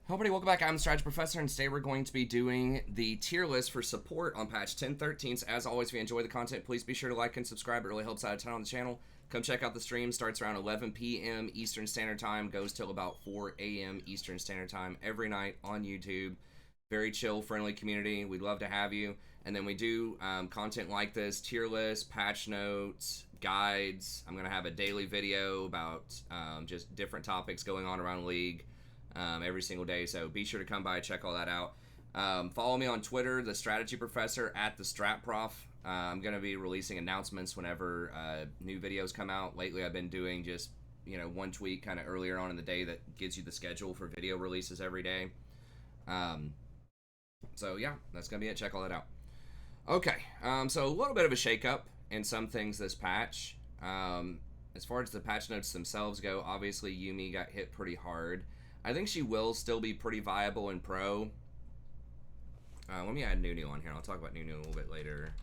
Hello everybody, welcome back. I'm the Strategy Professor, and today we're going to be doing the tier list for support on patch 10.13. So as always, if you enjoy the content, please be sure to like and subscribe. It really helps out a ton on the channel. Come check out the stream. Starts around 11 p.m. Eastern Standard Time. Goes till about 4 a.m. Eastern Standard Time every night on YouTube. Very chill, friendly community. We'd love to have you. And then we do content like this, tier list, patch notes, guides. I'm going to have a daily video about just different topics going on around League. Every single day, so be sure to come by, check all that out. Follow me on Twitter, the Strategy Professor, at the Strat Prof. I'm going to be releasing announcements whenever new videos come out. Lately I've been doing just one tweet kind of earlier on in the day that gives you the schedule for video releases every day. So yeah, that's going to be it. Check all that out. Okay, so a little bit of a shakeup in some things this patch. As far as the patch notes themselves go, obviously Yuumi got hit pretty hard. I think she will still be pretty viable in Pro. Let me add Nunu on here. I'll talk about Nunu a little bit later,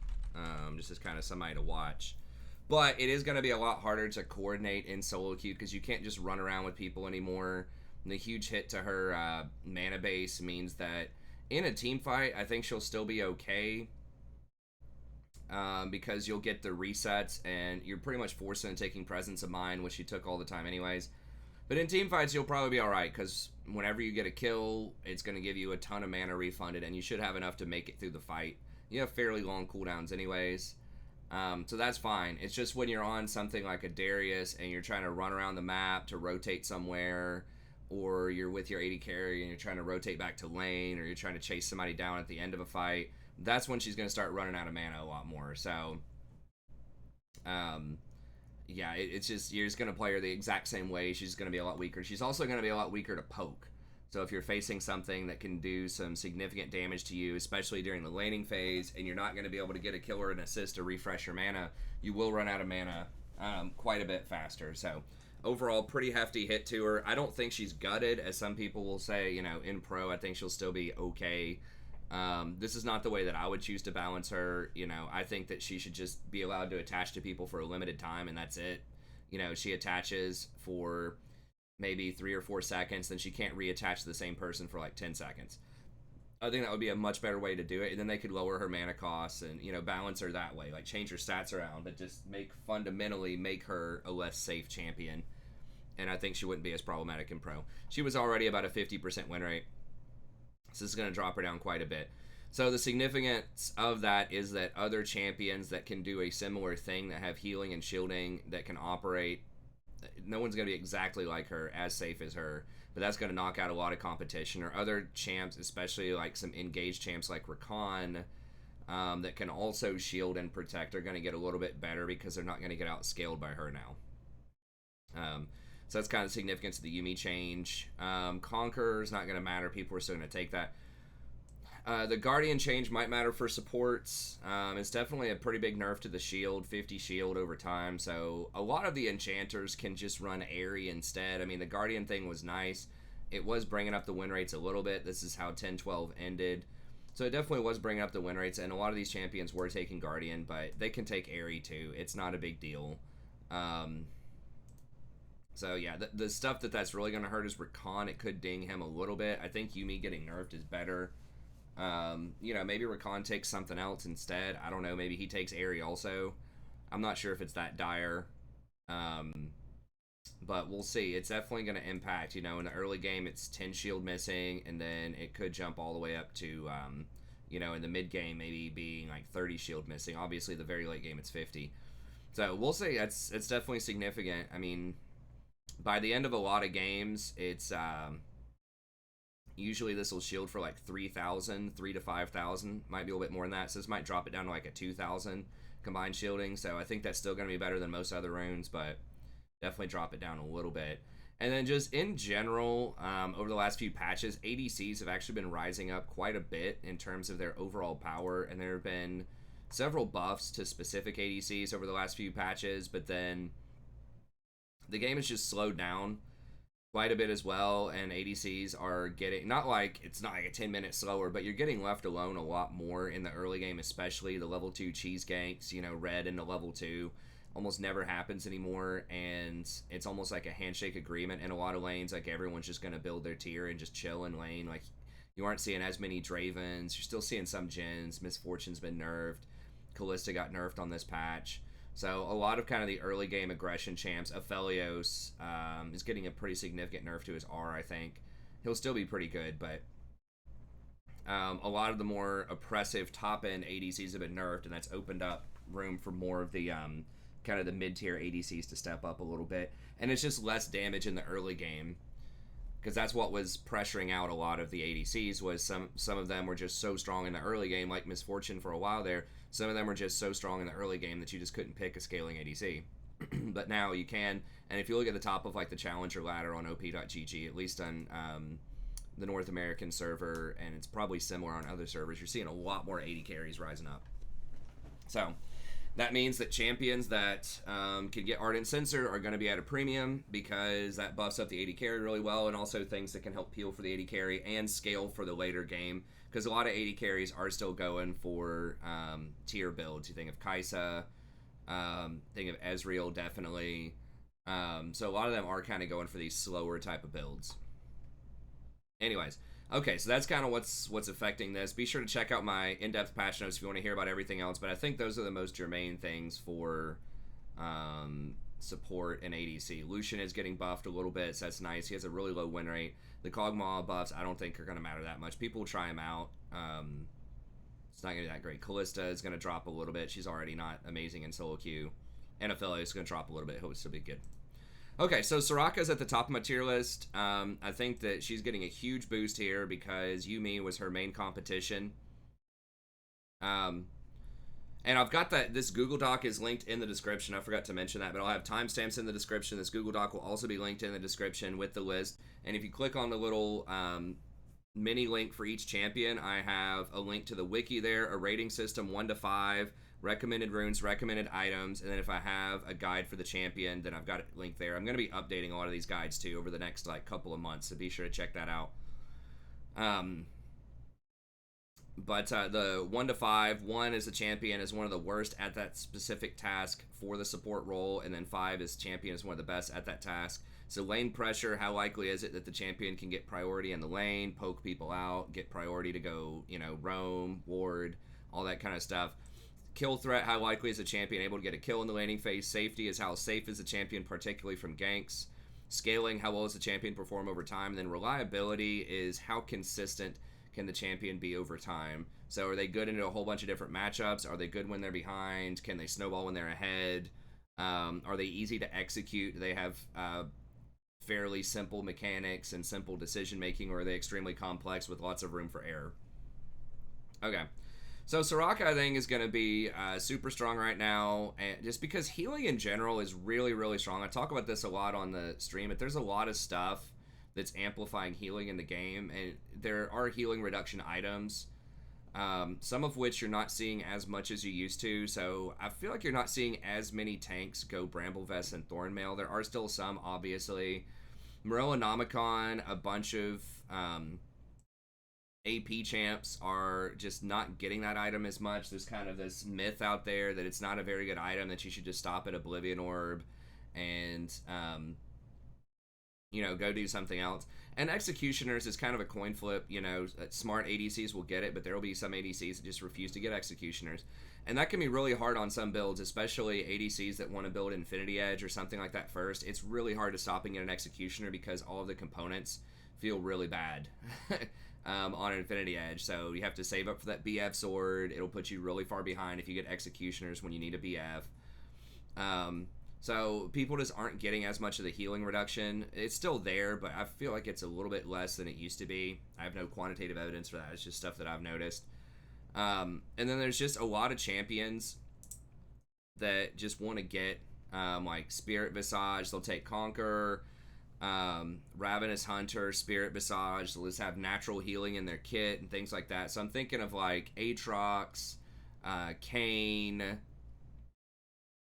just as kind of somebody to watch. But it is going to be a lot harder to coordinate in solo queue because you can't just run around with people anymore. And the huge hit to her mana base means that in a team fight, I think she'll still be okay. Because you'll get the resets and you're pretty much forced into taking Presence of Mind, which she took all the time anyways. But in team fights, you'll probably be alright, because whenever you get a kill, it's going to give you a ton of mana refunded, and you should have enough to make it through the fight. You have fairly long cooldowns anyways, so that's fine. It's just when you're on something like a Darius, and you're trying to run around the map to rotate somewhere, or you're with your AD carry, and you're trying to rotate back to lane, or you're trying to chase somebody down at the end of a fight, that's when she's going to start running out of mana a lot more, so... yeah, it's just, you're just going to play her the exact same way. She's going to be a lot weaker. She's also going to be a lot weaker to poke. So if you're facing something that can do some significant damage to you, especially during the laning phase, and you're not going to be able to get a kill or an assist to refresh your mana, you will run out of mana quite a bit faster. So overall, pretty hefty hit to her. I don't think she's gutted, as some people will say. In Pro, I think she'll still be okay. This is not the way that I would choose to balance her. I think that she should just be allowed to attach to people for a limited time, and that's it. She attaches for maybe 3 or 4 seconds, then she can't reattach to the same person for like 10 seconds. I think that would be a much better way to do it, and then they could lower her mana costs and, balance her that way. Like, change her stats around, but just fundamentally make her a less safe champion. And I think she wouldn't be as problematic in Pro. She was already about a 50% win rate. So this is going to drop her down quite a bit. So the significance of that is that other champions that can do a similar thing, that have healing and shielding, that can operate, no one's going to be exactly like her, as safe as her, but that's going to knock out a lot of competition. Or other champs, especially like some engaged champs like Rakan, that can also shield and protect, are going to get a little bit better because they're not going to get outscaled by her now. So that's kind of significance of the Yuumi change. Conqueror's not going to matter. People are still going to take that. The Guardian change might matter for supports. It's definitely a pretty big nerf to the shield, 50 shield over time. So a lot of the enchanters can just run Airy instead. I mean, the Guardian thing was nice. It was bringing up the win rates a little bit. This is how 10-12 ended. So it definitely was bringing up the win rates, and a lot of these champions were taking Guardian, but they can take Airy too. It's not a big deal. So yeah, the stuff that's really going to hurt is Rakan. It could ding him a little bit. I think Yuumi getting nerfed is better. Maybe Rakan takes something else instead. I don't know. Maybe he takes Airy also. I'm not sure if it's that dire. But we'll see. It's definitely going to impact. In the early game, it's 10 shield missing, and then it could jump all the way up to, in the mid game, maybe being like 30 shield missing. Obviously, the very late game, it's 50. So we'll see. It's definitely significant. I mean, by the end of a lot of games, it's usually this will shield for like 3,000, 3 to 5,000, might be a little bit more than that. So this might drop it down to like a 2,000 combined shielding. So I think that's still going to be better than most other runes, but definitely drop it down a little bit. And then just in general, over the last few patches, ADCs have actually been rising up quite a bit in terms of their overall power, and there have been several buffs to specific ADCs over the last few patches, but then the game has just slowed down quite a bit as well, and ADCs are getting, it's not like a 10-minute slower, but you're getting left alone a lot more in the early game, especially the level 2 cheese ganks, Red into level 2. almost never happens anymore, and it's almost like a handshake agreement in a lot of lanes. Like everyone's just going to build their tier and just chill in lane. Like you aren't seeing as many Dravens. You're still seeing some Jins. Misfortune's been nerfed. Callista got nerfed on this patch. So a lot of kind of the early game aggression champs. Aphelios is getting a pretty significant nerf to his R, I think. He'll still be pretty good, but a lot of the more oppressive top-end ADCs have been nerfed, and that's opened up room for more of the kind of the mid-tier ADCs to step up a little bit. And it's just less damage in the early game, because that's what was pressuring out a lot of the ADCs, was some of them were just so strong in the early game, like Misfortune for a while there. Some of them were just so strong in the early game that you just couldn't pick a scaling ADC. But now you can, and if you look at the top of like the challenger ladder on op.gg, at least on the North American server, and it's probably similar on other servers, you're seeing a lot more AD carries rising up. So that means that champions that can get Ardent Sensor are going to be at a premium, because that buffs up the AD carry really well, and also things that can help peel for the AD carry and scale for the later game, because a lot of AD carries are still going for tier builds. You think of Kai'Sa, think of Ezreal, definitely. So a lot of them are kind of going for these slower type of builds. Anyways, okay, so that's kind of what's affecting this. Be sure to check out my in-depth patch notes if you want to hear about everything else, but I think those are the most germane things for support and ADC. Lucian is getting buffed a little bit, so that's nice. He has a really low win rate. The Kog'Maw buffs I don't think are going to matter that much. People will try him out. It's not going to be that great. Callista is going to drop a little bit. She's already not amazing in solo queue. And Aphelios is going to drop a little bit. He'll still be good. Okay, so Soraka's at the top of my tier list. I think that she's getting a huge boost here because Yuumi was her main competition. And I've got this Google Doc is linked in the description. I forgot to mention that, but I'll have timestamps in the description. This Google Doc will also be linked in the description with the list. And if you click on the little mini link for each champion, I have a link to the wiki there, a rating system 1 to 5, recommended runes, recommended items, and then if I have a guide for the champion, then I've got it linked there. I'm going to be updating a lot of these guides too over the next couple of months, so be sure to check that out. But the 1 to 5, 1 is the champion is one of the worst at that specific task for the support role, and then 5 is champion is one of the best at that task. So lane pressure, how likely is it that the champion can get priority in the lane, poke people out, get priority to go, roam, ward, all that kind of stuff. Kill threat, how likely is the champion able to get a kill in the laning phase? Safety is how safe is the champion, particularly from ganks. Scaling, how well does the champion perform over time? And then reliability is how consistent can the champion be over time? So are they good into a whole bunch of different matchups? Are they good when they're behind? Can they snowball when they're ahead? Are they easy to execute? Do they have fairly simple mechanics and simple decision making, or are they extremely complex with lots of room for error? Okay. So Soraka, I think, is going to be super strong right now, and just because healing in general is really, really strong. I talk about this a lot on the stream, but there's a lot of stuff that's amplifying healing in the game, and there are healing reduction items, some of which you're not seeing as much as you used to. So I feel like you're not seeing as many tanks go Bramble Vest and Thornmail. There are still some, obviously. Morellonomicon, a bunch of AP champs are just not getting that item as much. There's kind of this myth out there that it's not a very good item, that you should just stop at Oblivion Orb and go do something else. And Executioners is kind of a coin flip. Smart ADCs will get it, but there will be some ADCs that just refuse to get Executioners. And that can be really hard on some builds, especially ADCs that want to build Infinity Edge or something like that first. It's really hard to stop and get an Executioner because all of the components feel really bad on an Infinity Edge. So you have to save up for that BF sword. It'll put you really far behind if you get Executioners when you need a BF. So people just aren't getting as much of the healing reduction. It's still there, but I feel like it's a little bit less than it used to be. I have no quantitative evidence for that. It's just stuff that I've noticed. And then there's just a lot of champions that just want to get like Spirit Visage. They'll take Conquer, Ravenous Hunter, Spirit Visage. They'll just have natural healing in their kit and things like that. So I'm thinking of like Aatrox, Kayn.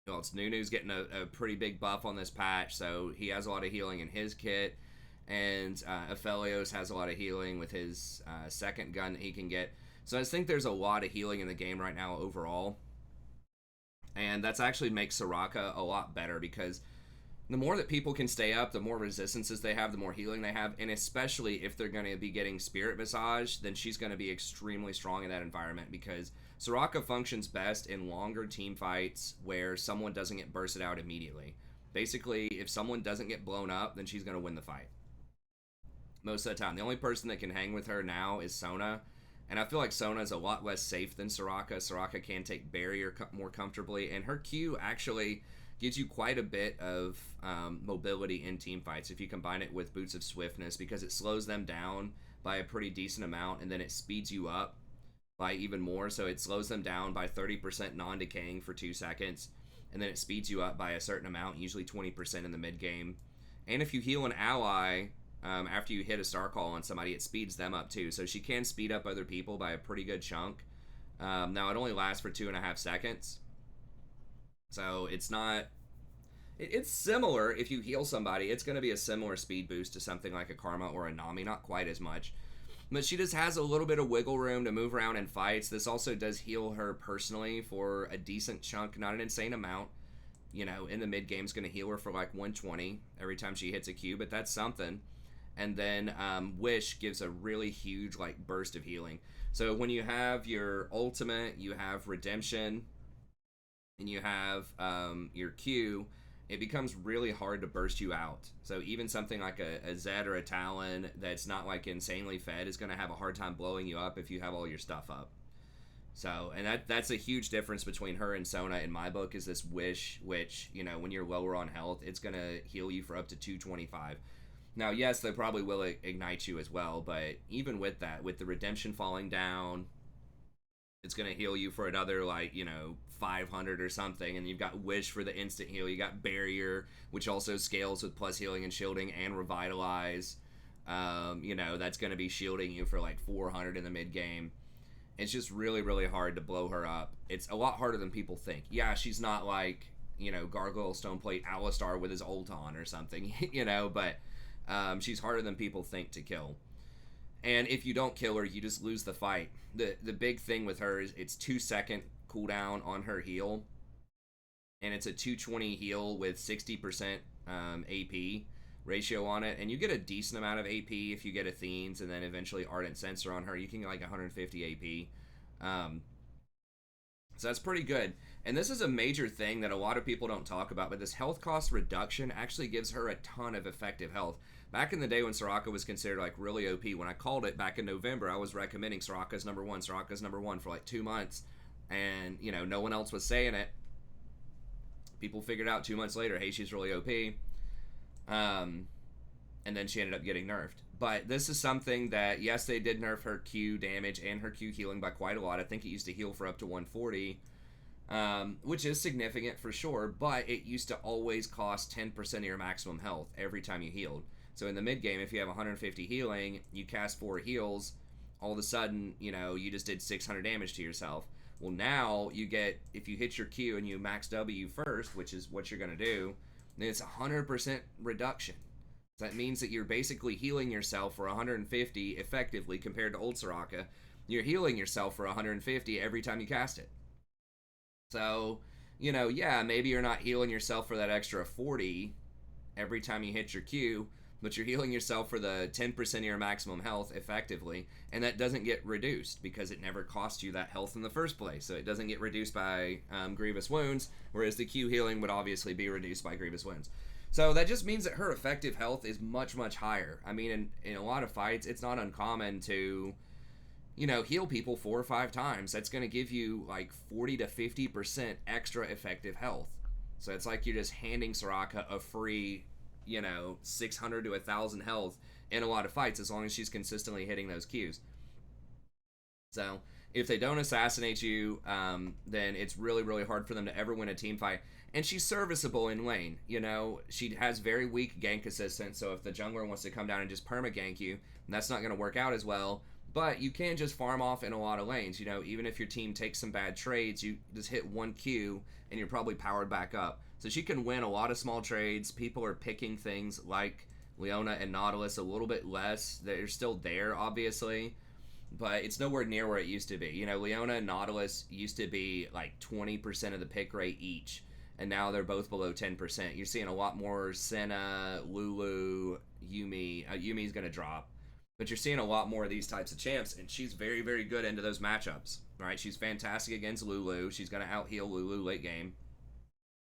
Nunu's getting a pretty big buff on this patch, so he has a lot of healing in his kit. And Aphelios has a lot of healing with his second gun that he can get. So I just think there's a lot of healing in the game right now overall. And that's actually makes Soraka a lot better because the more that people can stay up, the more resistances they have, the more healing they have, and especially if they're going to be getting Spirit Visage, then she's going to be extremely strong in that environment because Soraka functions best in longer team fights where someone doesn't get bursted out immediately. Basically, if someone doesn't get blown up, then she's going to win the fight. Most of the time. The only person that can hang with her now is Sona, and I feel like Sona is a lot less safe than Soraka. Soraka can take barrier more comfortably, and her Q actually gives you quite a bit of mobility in team fights if you combine it with Boots of Swiftness because it slows them down by a pretty decent amount, and then it speeds you up by even more. So it slows them down by 30% non-decaying for 2 seconds, and then it speeds you up by a certain amount, usually 20% in the mid game. And if you heal an ally after you hit a star call on somebody, it speeds them up too. So she can speed up other people by a pretty good chunk. Now it only lasts for 2.5 seconds. So it's not... It's similar. If you heal somebody, it's going to be a similar speed boost to something like a Karma or a Nami. Not quite as much. But she just has a little bit of wiggle room to move around in fights. This also does heal her personally for a decent chunk. Not an insane amount. You know, in the mid game is going to heal her for like 120 every time she hits a Q. But that's something. And then Wish gives a really huge like burst of healing. So when you have your ultimate, you have Redemption, and you have your Q, it becomes really hard to burst you out. So even something like a Zed or a Talon that's not like insanely fed is going to have a hard time blowing you up if you have all your stuff up. So, and that's a huge difference between her and Sona in my book is this Wish, which, you know, when you're lower on health, it's going to heal you for up to 225. Now, yes, they probably will ignite you as well, but even with that, with the Redemption falling down, it's going to heal you for another, like, you know, 500 or something, and you've got Wish for the instant heal. You got Barrier, which also scales with plus healing and shielding, and Revitalize. You know, that's going to be shielding you for like 400 in the mid game. It's just really, really hard to blow her up. It's a lot harder than people think. Yeah, she's not like, you know, Gargoyle Stoneplate Alistar with his ult on or something, you know, but she's harder than people think to kill. And if you don't kill her, you just lose the fight. The big thing with her is it's 2-second cooldown on her heal. And it's a 220 heal with 60% AP ratio on it. And you get a decent amount of AP if you get Athene's and then eventually Ardent Sensor on her. You can get like 150 AP. So that's pretty good. And this is a major thing that a lot of people don't talk about, but this health cost reduction actually gives her a ton of effective health. Back in the day when Soraka was considered like really OP, when I called it back in November, I was recommending Soraka's number one for like 2 months. And, you know, no one else was saying it. People figured out 2 months later, hey, she's really OP. And then she ended up getting nerfed. But this is something that, yes, they did nerf her Q damage and her Q healing by quite a lot. I think it used to heal for up to 140, which is significant for sure, but it used to always cost 10% of your maximum health every time you healed. So in the mid game, if you have 150 healing, you cast 4 heals, all of a sudden, you know, you just did 600 damage to yourself. Well, now you get, if you hit your Q and you max W first, which is what you're going to do, then it's 100% reduction. So that means that you're basically healing yourself for 150 effectively compared to old Soraka. You're healing yourself for 150 every time you cast it. So, you know, yeah, maybe you're not healing yourself for that extra 40 every time you hit your Q, but you're healing yourself for the 10% of your maximum health effectively, and that doesn't get reduced because it never cost you that health in the first place. So it doesn't get reduced by Grievous Wounds, whereas the Q healing would obviously be reduced by Grievous Wounds. So that just means that her effective health is much, much higher. I mean, in a lot of fights, it's not uncommon to, you know, heal people 4 or 5 times. That's going to give you like 40 to 50% extra effective health. So it's like you're just handing Soraka a free, you know, 600 to 1,000 health in a lot of fights as long as she's consistently hitting those Qs. So if they don't assassinate you, then it's really, really hard for them to ever win a team fight. And she's serviceable in lane. You know, she has very weak gank assistance, so if the jungler wants to come down and just perma-gank you, that's not going to work out as well. But you can just farm off in a lot of lanes. You know, even if your team takes some bad trades, you just hit 1 Q and you're probably powered back up. So she can win a lot of small trades. People are picking things like Leona and Nautilus a little bit less. They're still there, obviously. but it's nowhere near where it used to be. You know, Leona and Nautilus used to be like 20% of the pick rate each, and now they're both below 10%. You're seeing a lot more Senna, Lulu, Yumi. Yumi's going to drop, but you're seeing a lot more of these types of champs, and she's very, very good into those matchups, right? She's fantastic against Lulu. She's going to out-heal Lulu late game.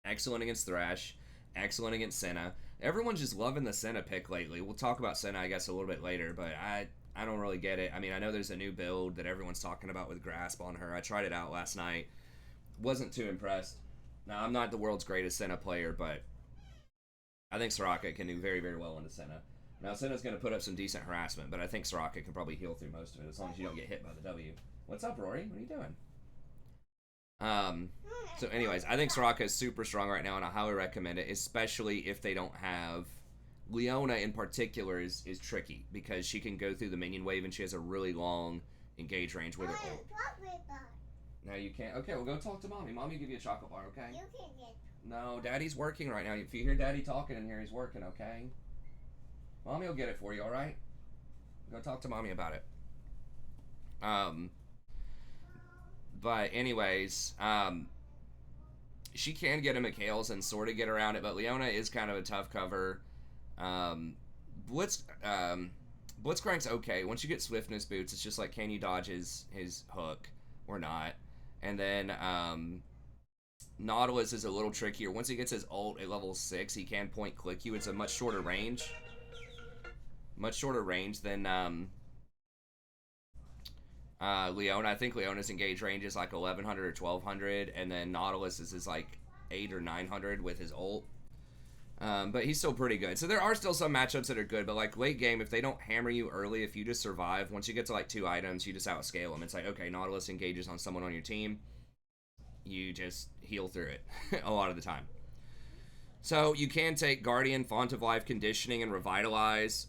Excellent against Thresh. Excellent against Senna. Everyone's just loving the Senna pick lately. We'll talk about Senna, I guess, a little bit later, but I don't really get it. I mean, I know there's a new build that everyone's talking about with Grasp on her. I tried it out last night. Wasn't too impressed. Now, I'm not the world's greatest Senna player, but I think Soraka can do very, very well into Senna. Now, Senna's going to put up some decent harassment, but I think Soraka can probably heal through most of it as long as you don't get hit by the W. What's up, Rory? What are you doing? So anyways, I think Soraka is super strong right now, and I highly recommend it, especially if they don't have... Leona in particular is tricky because she can go through the minion wave and she has a really long engage range with her ult. Now you can't. Okay, well go talk to mommy. Mommy will give you a chocolate bar, okay? You can get. No, daddy's working right now. If you hear daddy talking in here, he's working, okay? Mommy will get it for you, all right? Go talk to mommy about it. But anyways, she can get a McHale's and sort of get around it, but Leona is kind of a tough cover. Blitzcrank's okay. Once you get swiftness boots, it's just like, can you dodge his hook or not? And then Nautilus is a little trickier. Once he gets his ult at level 6, he can point click you. It's a much shorter range. Much shorter range than Leona. I think Leona's engage range is like 1100 or 1200, and then Nautilus is like 800 or 900 with his ult. But he's still pretty good. So there are still some matchups that are good, but like late game, if they don't hammer you early, if you just survive, once you get to like 2 items, you just outscale them. It's like, okay, Nautilus engages on someone on your team. You just heal through it a lot of the time. So you can take Guardian, Font of Life, Conditioning, and Revitalize,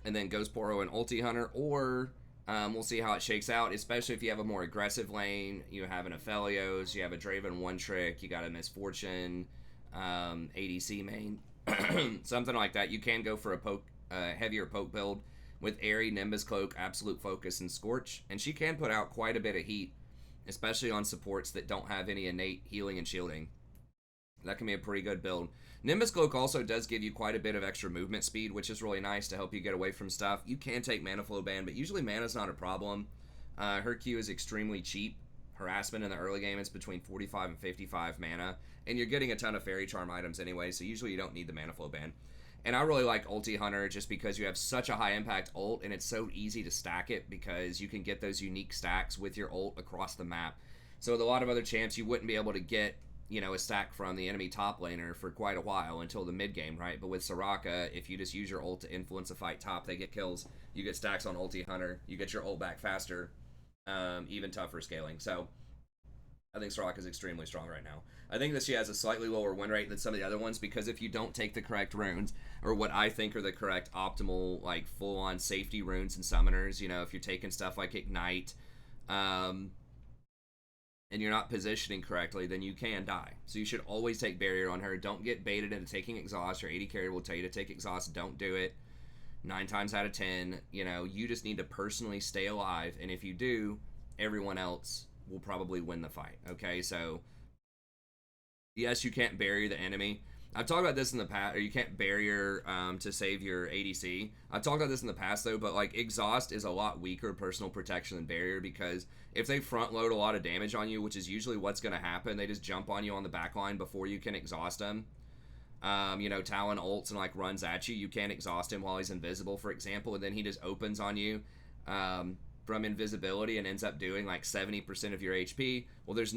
and then Ghost Poro and Ulti Hunter, or we'll see how it shakes out, especially if you have a more aggressive lane. You have an Aphelios, you have a Draven One Trick, you got a Misfortune, ADC main, something like that. You can go for a poke, heavier poke build with Airy, Nimbus Cloak, Absolute Focus, and Scorch, and she can put out quite a bit of heat, especially on supports that don't have any innate healing and shielding. That can be a pretty good build. Nimbus Cloak also does give you quite a bit of extra movement speed, which is really nice to help you get away from stuff. You can take Mana Flow Ban, but usually mana's not a problem. Her Q is extremely cheap. Harassment in the early game is between 45 and 55 mana, and you're getting a ton of Fairy Charm items anyway, so usually you don't need the Mana Flow Ban. And I really like Ulti Hunter just because you have such a high impact ult, and it's so easy to stack it because you can get those unique stacks with your ult across the map. So with a lot of other champs, you wouldn't be able to get, you know, a stack from the enemy top laner for quite a while until the mid game, right? But with Soraka, if you just use your ult to influence a fight top, they get kills, you get stacks on Ulti Hunter, you get your ult back faster, even tougher scaling. So I think Soraka is extremely strong right now. I think that she has a slightly lower win rate than some of the other ones because if you don't take the correct runes, or what I think are the correct optimal, like full-on safety runes and summoners, you know, if you're taking stuff like Ignite, and you're not positioning correctly, then you can die. So you should always take Barrier on her. Don't get baited into taking Exhaust. Your AD carry will tell you to take Exhaust. Don't do it. 9 times out of 10, you know, you just need to personally stay alive, and if you do, everyone else will probably win the fight, okay? So yes, you can't barrier the enemy. I've talked about this in the past, or you can't barrier to save your ADC. I've talked about this in the past though, but like Exhaust is a lot weaker personal protection than barrier because if they front load a lot of damage on you, which is usually what's going to happen, they just jump on you on the back line before you can exhaust them. You know, Talon ults and like runs at you. You can't exhaust him while he's invisible, for example, and then he just opens on you from invisibility and ends up doing like 70% of your HP. Well, there's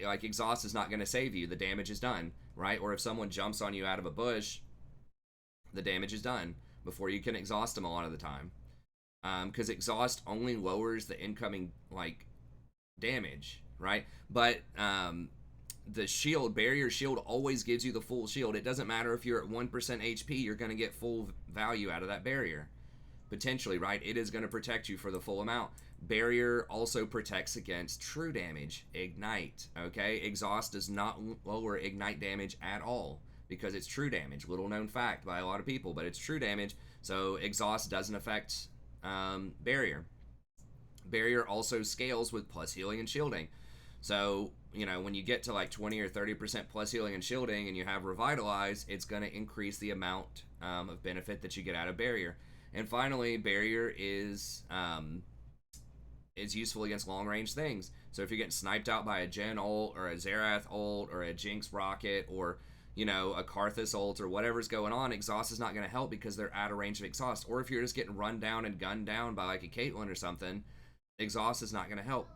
like exhaust is not going to save you. The damage is done, right? Or if someone jumps on you out of a bush, the damage is done before you can exhaust them a lot of the time. Because exhaust only lowers the incoming like damage, right? But the shield, barrier shield, always gives you the full shield. It doesn't matter if you're at 1% HP, you're going to get full value out of that barrier. Potentially, right? It is going to protect you for the full amount. Barrier also protects against true damage. Ignite, okay? Exhaust does not lower ignite damage at all because it's true damage. Little known fact by a lot of people, but it's true damage. So exhaust doesn't affect barrier. Barrier also scales with plus healing and shielding. So, you know, when you get to like 20 or 30% plus healing and shielding and you have Revitalize, it's going to increase the amount of benefit that you get out of Barrier. And finally, Barrier is useful against long range things. So if you're getting sniped out by a Jhin ult or a Xerath ult or a Jinx rocket or, you know, a Karthus ult or whatever's going on, Exhaust is not going to help because they're out of range of Exhaust. Or if you're just getting run down and gunned down by like a Caitlyn or something, Exhaust is not going to help.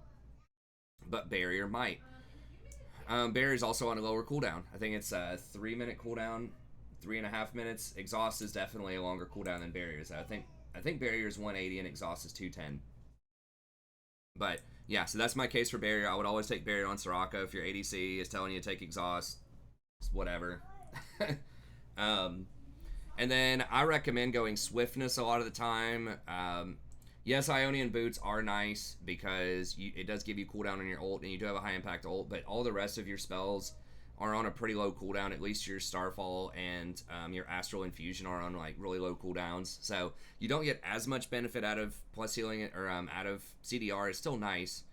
But Barrier might. Barrier is also on a lower cooldown. I think it's a 3-minute cooldown, 3.5 minutes. Exhaust is definitely a longer cooldown than Barriers. I think Barrier is 180 and Exhaust is 210. But yeah, so that's my case for Barrier. I would always take Barrier on Soraka. If your ADC is telling you to take Exhaust, whatever. And then I recommend going Swiftness a lot of the time. Yes, Ionian Boots are nice because it does give you cooldown on your ult, and you do have a high impact ult, but all the rest of your spells are on a pretty low cooldown. At least your Starfall and your Astral Infusion are on like really low cooldowns. So you don't get as much benefit out of plus healing or out of CDR. It's still nice.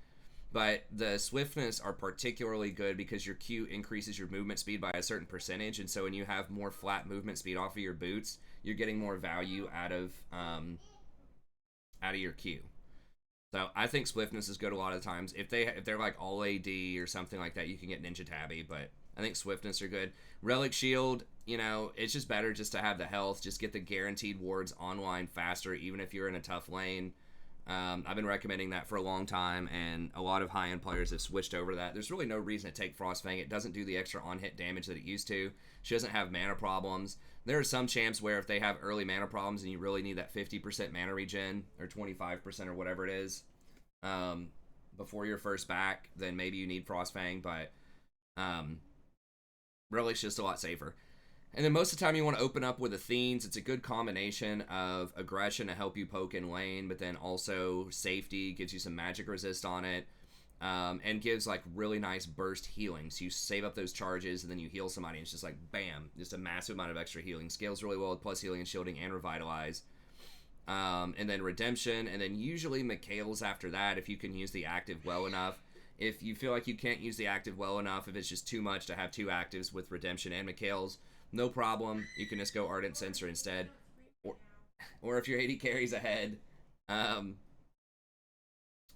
But the Swiftness are particularly good because your Q increases your movement speed by a certain percentage, and so when you have more flat movement speed off of your boots, you're getting more value out of your Q. So I think Swiftness is good a lot of times. If they're like all AD or something like that, you can get Ninja Tabby, but I think Swiftness are good. Relic Shield, you know, it's just better just to have the health. Just get the guaranteed wards online faster, even if you're in a tough lane. I've been recommending that for a long time, and a lot of high-end players have switched over to that. There's really no reason to take Frostfang. It doesn't do the extra on-hit damage that it used to. She doesn't have mana problems. There are some champs where if they have early mana problems and you really need that 50% mana regen, or 25% or whatever it is, before your first back, then maybe you need Frostfang, but really it's just a lot safer. And then most of the time you want to open up with Athenes. It's a good combination of aggression to help you poke in lane, but then also safety, gives you some magic resist on it, and gives like really nice burst healing. So you save up those charges and then you heal somebody, and it's just like bam, just a massive amount of extra healing. Scales really well with plus healing and shielding and revitalize. And then redemption, and then usually Mikhail's after that if you can use the active well enough. If you feel like you can't use the active well enough, if it's just too much to have two actives with redemption and Mikhail's, no problem. You can just go Ardent Censer instead. Or if your AD carries ahead,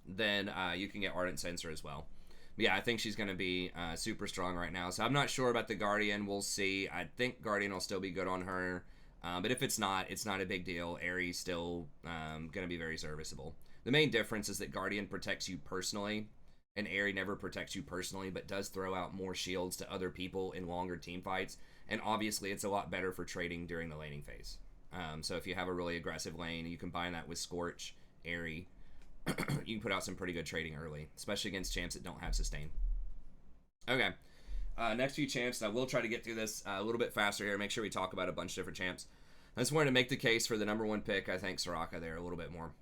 then you can get Ardent Censer as well. But yeah, I think she's going to be super strong right now. So I'm not sure about the Guardian. We'll see. I think Guardian will still be good on her. But if it's not a big deal. Aerie's still going to be very serviceable. The main difference is that Guardian protects you personally, and Aerie never protects you personally, but does throw out more shields to other people in longer team fights. And obviously, it's a lot better for trading during the laning phase. So if you have a really aggressive lane, you combine that with Scorch, Aerie, you can put out some pretty good trading early, especially against champs that don't have sustain. Okay, next few champs. I will try to get through this a little bit faster here. Make sure we talk about a bunch of different champs. I just wanted to make the case for the #1 pick. I think Soraka there a little bit more.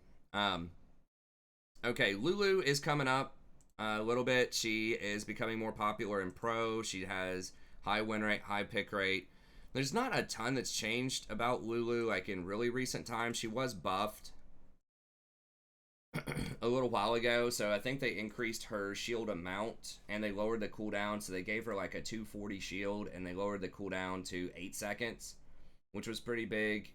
Okay, Lulu is coming up a little bit. She is becoming more popular in pro. She has high win rate, high pick rate. There's not a ton that's changed about Lulu, like in really recent times. She was buffed a little while ago, so I think they increased her shield amount, and they lowered the cooldown, so they gave her like a 240 shield, and they lowered the cooldown to 8 seconds, which was pretty big.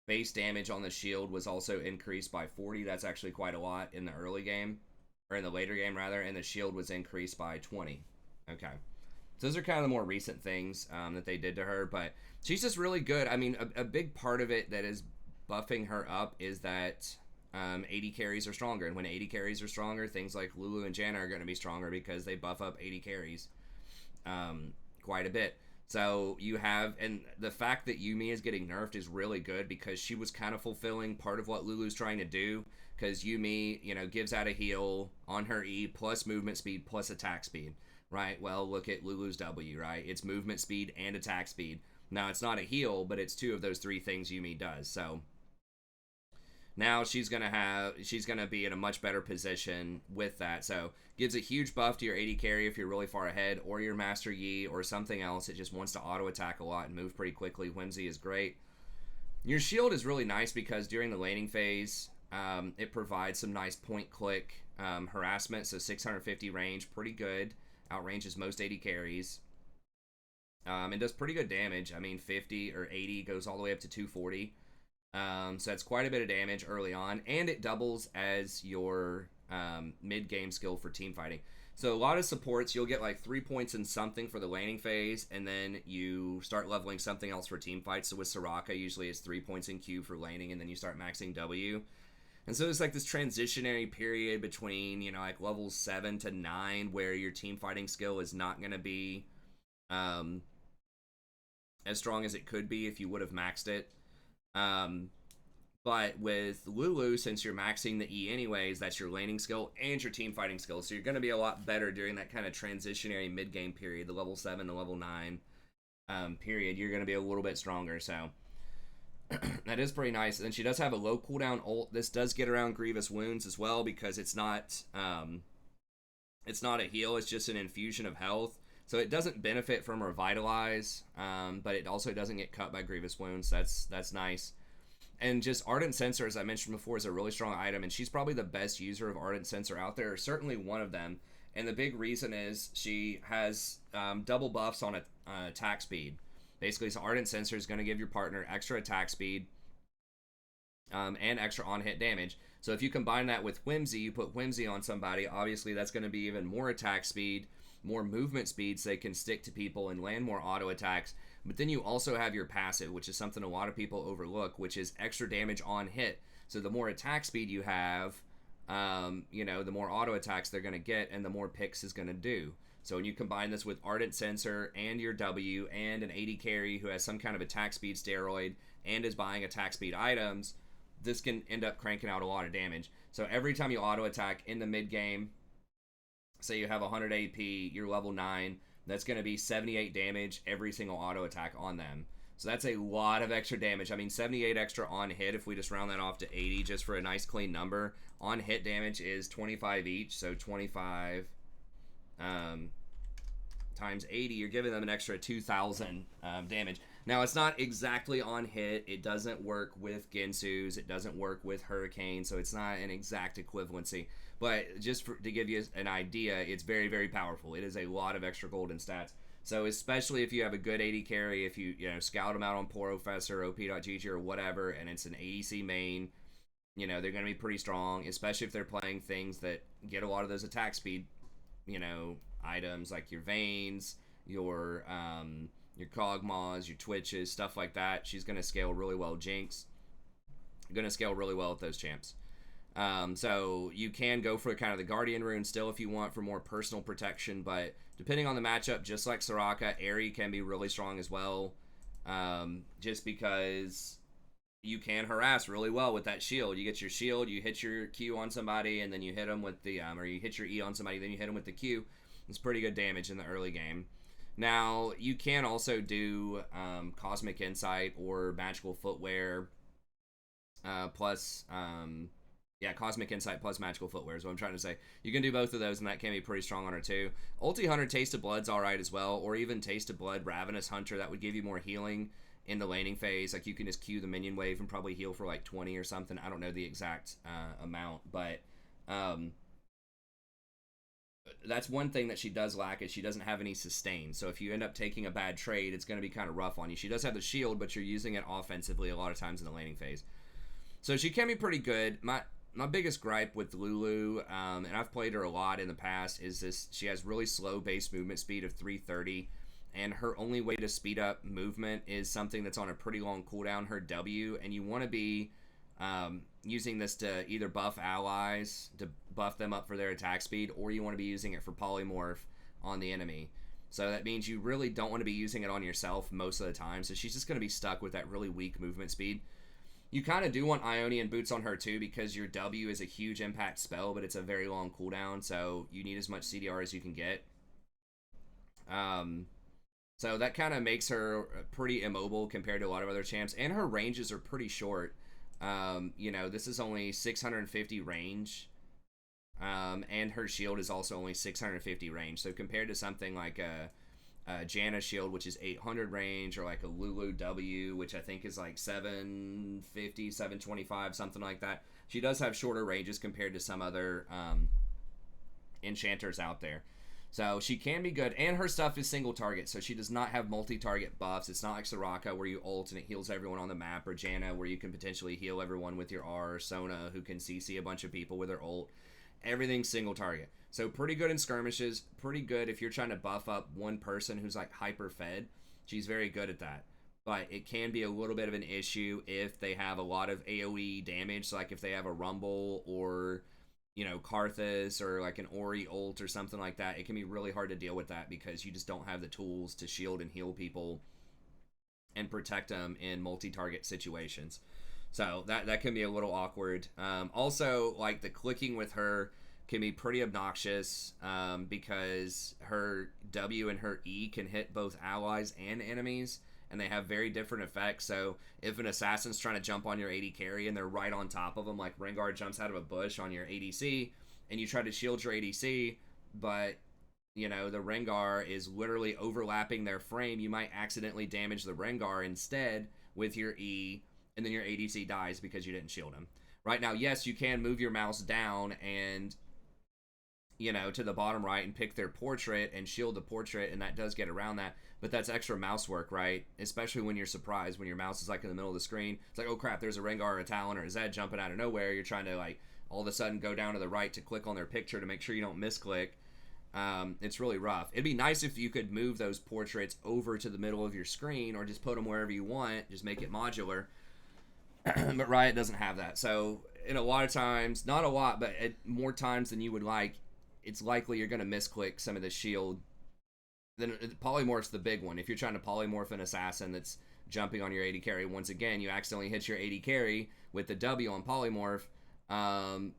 Base damage on the shield was also increased by 40. That's actually quite a lot in the early game. Or in the later game, rather, and the shield was increased by 20. Okay. So those are kind of the more recent things that they did to her, but she's just really good. I mean, a big part of it that is buffing her up is that AD carries are stronger, and when AD carries are stronger, things like Lulu and Janna are going to be stronger because they buff up AD carries quite a bit. So you have, and the fact that Yuumi is getting nerfed is really good because she was kind of fulfilling part of what Lulu's trying to do. Because Yuumi, you know, gives out a heal on her E plus movement speed plus attack speed, right? Well, look at Lulu's W, right? It's movement speed and attack speed. Now, it's not a heal, but it's two of those three things Yuumi does. So now she's gonna be in a much better position with that. So gives a huge buff to your AD carry if you're really far ahead, or your Master Yi or something else. It just wants to auto attack a lot and move pretty quickly. Whimsy is great. Your shield is really nice because during the laning phase, it provides some nice point click harassment. So 650 range, pretty good. Outranges most AD carries. And does pretty good damage. I mean, 50 or 80 goes all the way up to 240. So that's quite a bit of damage early on. And it doubles as your mid-game skill for team fighting. So a lot of supports, you'll get like 3 points in something for the laning phase, and then you start leveling something else for team fights. So with Soraka, usually it's 3 points in Q for laning, and then you start maxing W. And so it's like this transitionary period between, you know, like levels 7 to 9, where your team fighting skill is not going to be as strong as it could be if you would have maxed it. But with Lulu, since you're maxing the E anyways, that's your laning skill and your team fighting skill. So you're going to be a lot better during that kind of transitionary mid-game period, the level 7 to level 9 period. You're going to be a little bit stronger, so that is pretty nice. And then she does have a low cooldown ult. This does get around grievous wounds as well because it's not a heal, it's just an infusion of health. So it doesn't benefit from Revitalize, but it also doesn't get cut by grievous wounds. That's nice. And just Ardent Sensor, as I mentioned before, is a really strong item, and she's probably the best user of Ardent Sensor out there, or certainly one of them. And the big reason is she has double buffs on attack speed. Basically, so Ardent Sensor is going to give your partner extra attack speed and extra on-hit damage. So if you combine that with Whimsy, you put Whimsy on somebody, obviously that's going to be even more attack speed, more movement speed, so they can stick to people and land more auto attacks. But then you also have your passive, which is something a lot of people overlook, which is extra damage on hit. So the more attack speed you have, the more auto attacks they're going to get, and the more picks is going to do. So when you combine this with Ardent Sensor and your W and an AD carry who has some kind of attack speed steroid and is buying attack speed items, this can end up cranking out a lot of damage. So every time you auto attack in the mid game, say you have 100 AP, you're level 9, that's going to be 78 damage every single auto attack on them. So that's a lot of extra damage. I mean, 78 extra on hit, if we just round that off to 80 just for a nice clean number. On hit damage is 25 each, so 25 times 80, you're giving them an extra 2,000 damage. Now, it's not exactly on hit. It doesn't work with Gensu's. It doesn't work with Hurricane, so it's not an exact equivalency. But just to give you an idea, it's very, very powerful. It is a lot of extra golden stats. So especially if you have a good AD carry, if you scout them out on Porofessor, OP.GG, or whatever, and it's an ADC main, they're going to be pretty strong, especially if they're playing things that get a lot of those attack speed, items like your Veins, your Kog'Maws, your Twitches, stuff like that. She's going to scale really well. Jinx, going to scale really well with those champs. So you can go for kind of the Guardian rune still if you want for more personal protection, but depending on the matchup, just like Soraka, Aerie can be really strong as well, just because you can harass really well with that shield. You get your shield, you hit your Q on somebody, and then you hit them with the, or you hit your E on somebody, then you hit them with the Q. It's pretty good damage in the early game. Now, you can also do Cosmic Insight or Magical Footwear Cosmic Insight plus Magical Footwear is what I'm trying to say. You can do both of those, and that can be pretty strong on her too. Ulti Hunter Taste of Blood's alright as well, or even Taste of Blood Ravenous Hunter. That would give you more healing in the laning phase. Like, you can just Q the minion wave and probably heal for like 20 or something. I don't know the exact amount, but that's one thing that she does lack, is she doesn't have any sustain. So if you end up taking a bad trade, it's going to be kind of rough on you. She does have the shield, but you're using it offensively a lot of times in the laning phase. So she can be pretty good. My biggest gripe with Lulu, and I've played her a lot in the past, is this: she has really slow base movement speed of 330, and her only way to speed up movement is something that's on a pretty long cooldown, her W, and you want to be using this to either buff allies, to buff them up for their attack speed, or you want to be using it for polymorph on the enemy. So that means you really don't want to be using it on yourself most of the time, so she's just going to be stuck with that really weak movement speed. You kind of do want Ionian Boots on her too, because your W is a huge impact spell, but it's a very long cooldown, so you need as much CDR as you can get. So that kind of makes her pretty immobile compared to a lot of other champs, and her ranges are pretty short. This is only 650 range, and her shield is also only 650 range. So compared to something like a Janna shield, which is 800 range, or like a Lulu W, which I think is like 750, 725, something like that. She does have shorter ranges compared to some other enchanters out there. So she can be good, and her stuff is single target, so she does not have multi-target buffs. It's not like Soraka where you ult and it heals everyone on the map, or Janna where you can potentially heal everyone with your R, or Sona who can CC a bunch of people with her ult. Everything's single target. So pretty good in skirmishes, pretty good if you're trying to buff up one person who's like hyper fed. She's very good at that. But it can be a little bit of an issue if they have a lot of AoE damage, so like if they have a Rumble or, you know, Karthus or like an Ori ult or something like that. It can be really hard to deal with that because you just don't have the tools to shield and heal people and protect them in multi-target situations. So that can be a little awkward. Also, like the clicking with her can be pretty obnoxious because her W and her E can hit both allies and enemies, and they have very different effects. So if an assassin's trying to jump on your AD carry and they're right on top of them, like Rengar jumps out of a bush on your ADC, and you try to shield your ADC, but you know the Rengar is literally overlapping their frame, you might accidentally damage the Rengar instead with your E, and then your ADC dies because you didn't shield him. Right now, yes, you can move your mouse down and, you know, to the bottom right and pick their portrait and shield the portrait, and that does get around that, but that's extra mouse work, right? Especially when you're surprised, when your mouse is like in the middle of the screen. It's like, oh crap, there's a Rengar or a Talon or a Zed jumping out of nowhere. You're trying to like all of a sudden go down to the right to click on their picture to make sure you don't misclick. It's really rough. It'd be nice if you could move those portraits over to the middle of your screen, or just put them wherever you want, just make it modular. But Riot doesn't have that. So in a lot of times, not a lot, but at more times than you would like, it's likely you're going to misclick some of the shield. Then polymorph's the big one. If you're trying to polymorph an assassin that's jumping on your AD carry, once again, you accidentally hit your AD carry with the W on polymorph,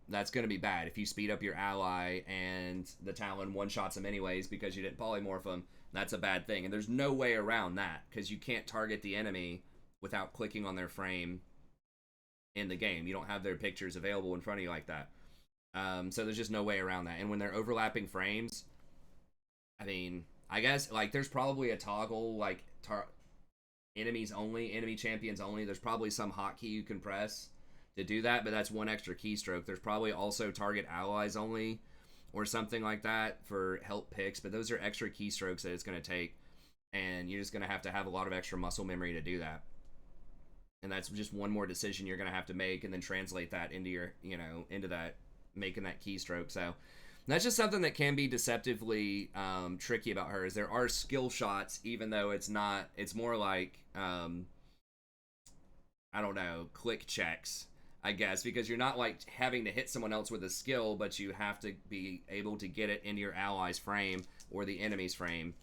that's going to be bad. If you speed up your ally and the Talon one-shots him anyways because you didn't polymorph him, that's a bad thing. And there's no way around that because you can't target the enemy without clicking on their frame in the game. You don't have their pictures available in front of you like that. So there's just no way around that. And when they're overlapping frames, I mean, I guess like there's probably a toggle like enemies only, enemy champions only. There's probably some hotkey you can press to do that, but that's one extra keystroke. There's probably also target allies only or something like that for help picks, but those are extra keystrokes that it's going to take, and you're just going to have a lot of extra muscle memory to do that. And that's just one more decision you're going to have to make, and then translate that into your, you know, into that, making that keystroke. So that's just something that can be deceptively tricky about her, is there are skill shots, even though it's not, it's more like, I don't know, click checks, I guess, because you're not like having to hit someone else with a skill, but you have to be able to get it into your ally's frame or the enemy's frame,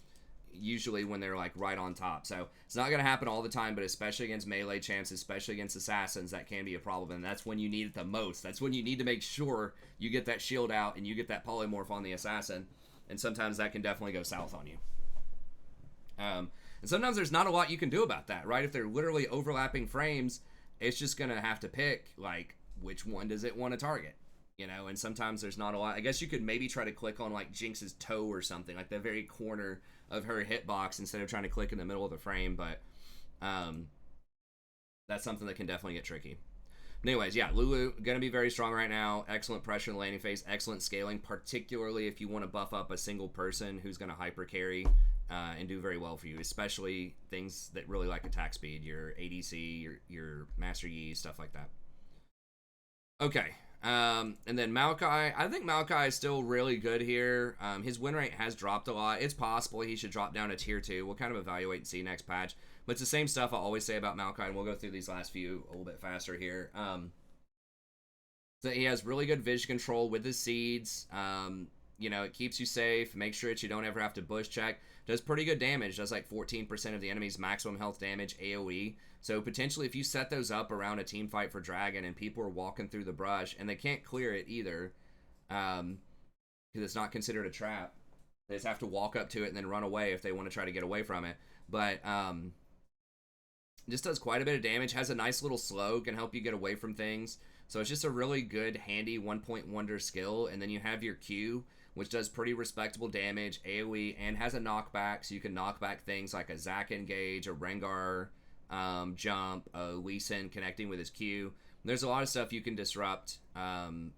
usually when they're like right on top. So it's not going to happen all the time, but especially against melee champs, especially against assassins, that can be a problem, and that's when you need it the most. That's when you need to make sure you get that shield out and you get that polymorph on the assassin, and sometimes that can definitely go south on you. And sometimes there's not a lot you can do about that, right? If they're literally overlapping frames, it's just going to have to pick, like, which one does it want to target, you know? And sometimes there's not a lot. I guess you could maybe try to click on like Jinx's toe or something, like the very corner of her hitbox, instead of trying to click in the middle of the frame, but that's something that can definitely get tricky. But anyways, yeah, Lulu gonna be very strong right now. Excellent pressure in the landing phase, excellent scaling, particularly if you want to buff up a single person who's gonna hyper carry and do very well for you, especially things that really like attack speed, your ADC, your Master Yi, stuff like that. Okay. And then Maokai, I think Maokai is still really good here. His win rate has dropped a lot. It's possible he should drop down to tier 2. We'll kind of evaluate and see next patch. But it's the same stuff I always say about Maokai, and we'll go through these last few a little bit faster here. So he has really good vision control with his seeds. You know, it keeps you safe. Make sure that you don't ever have to bush check. Does pretty good damage. Does like 14% of the enemy's maximum health damage AoE. So potentially if you set those up around a team fight for Dragon and people are walking through the brush and they can't clear it either, because it's not considered a trap. They just have to walk up to it and then run away if they want to try to get away from it. But just does quite a bit of damage. Has a nice little slow, can help you get away from things. So it's just a really good, handy one-point wonder skill. And then you have your Q, which does pretty respectable damage, AoE, and has a knockback, so you can knock back things like a Zac engage, a Rengar jump, a Lee Sin connecting with his Q. There's a lot of stuff you can disrupt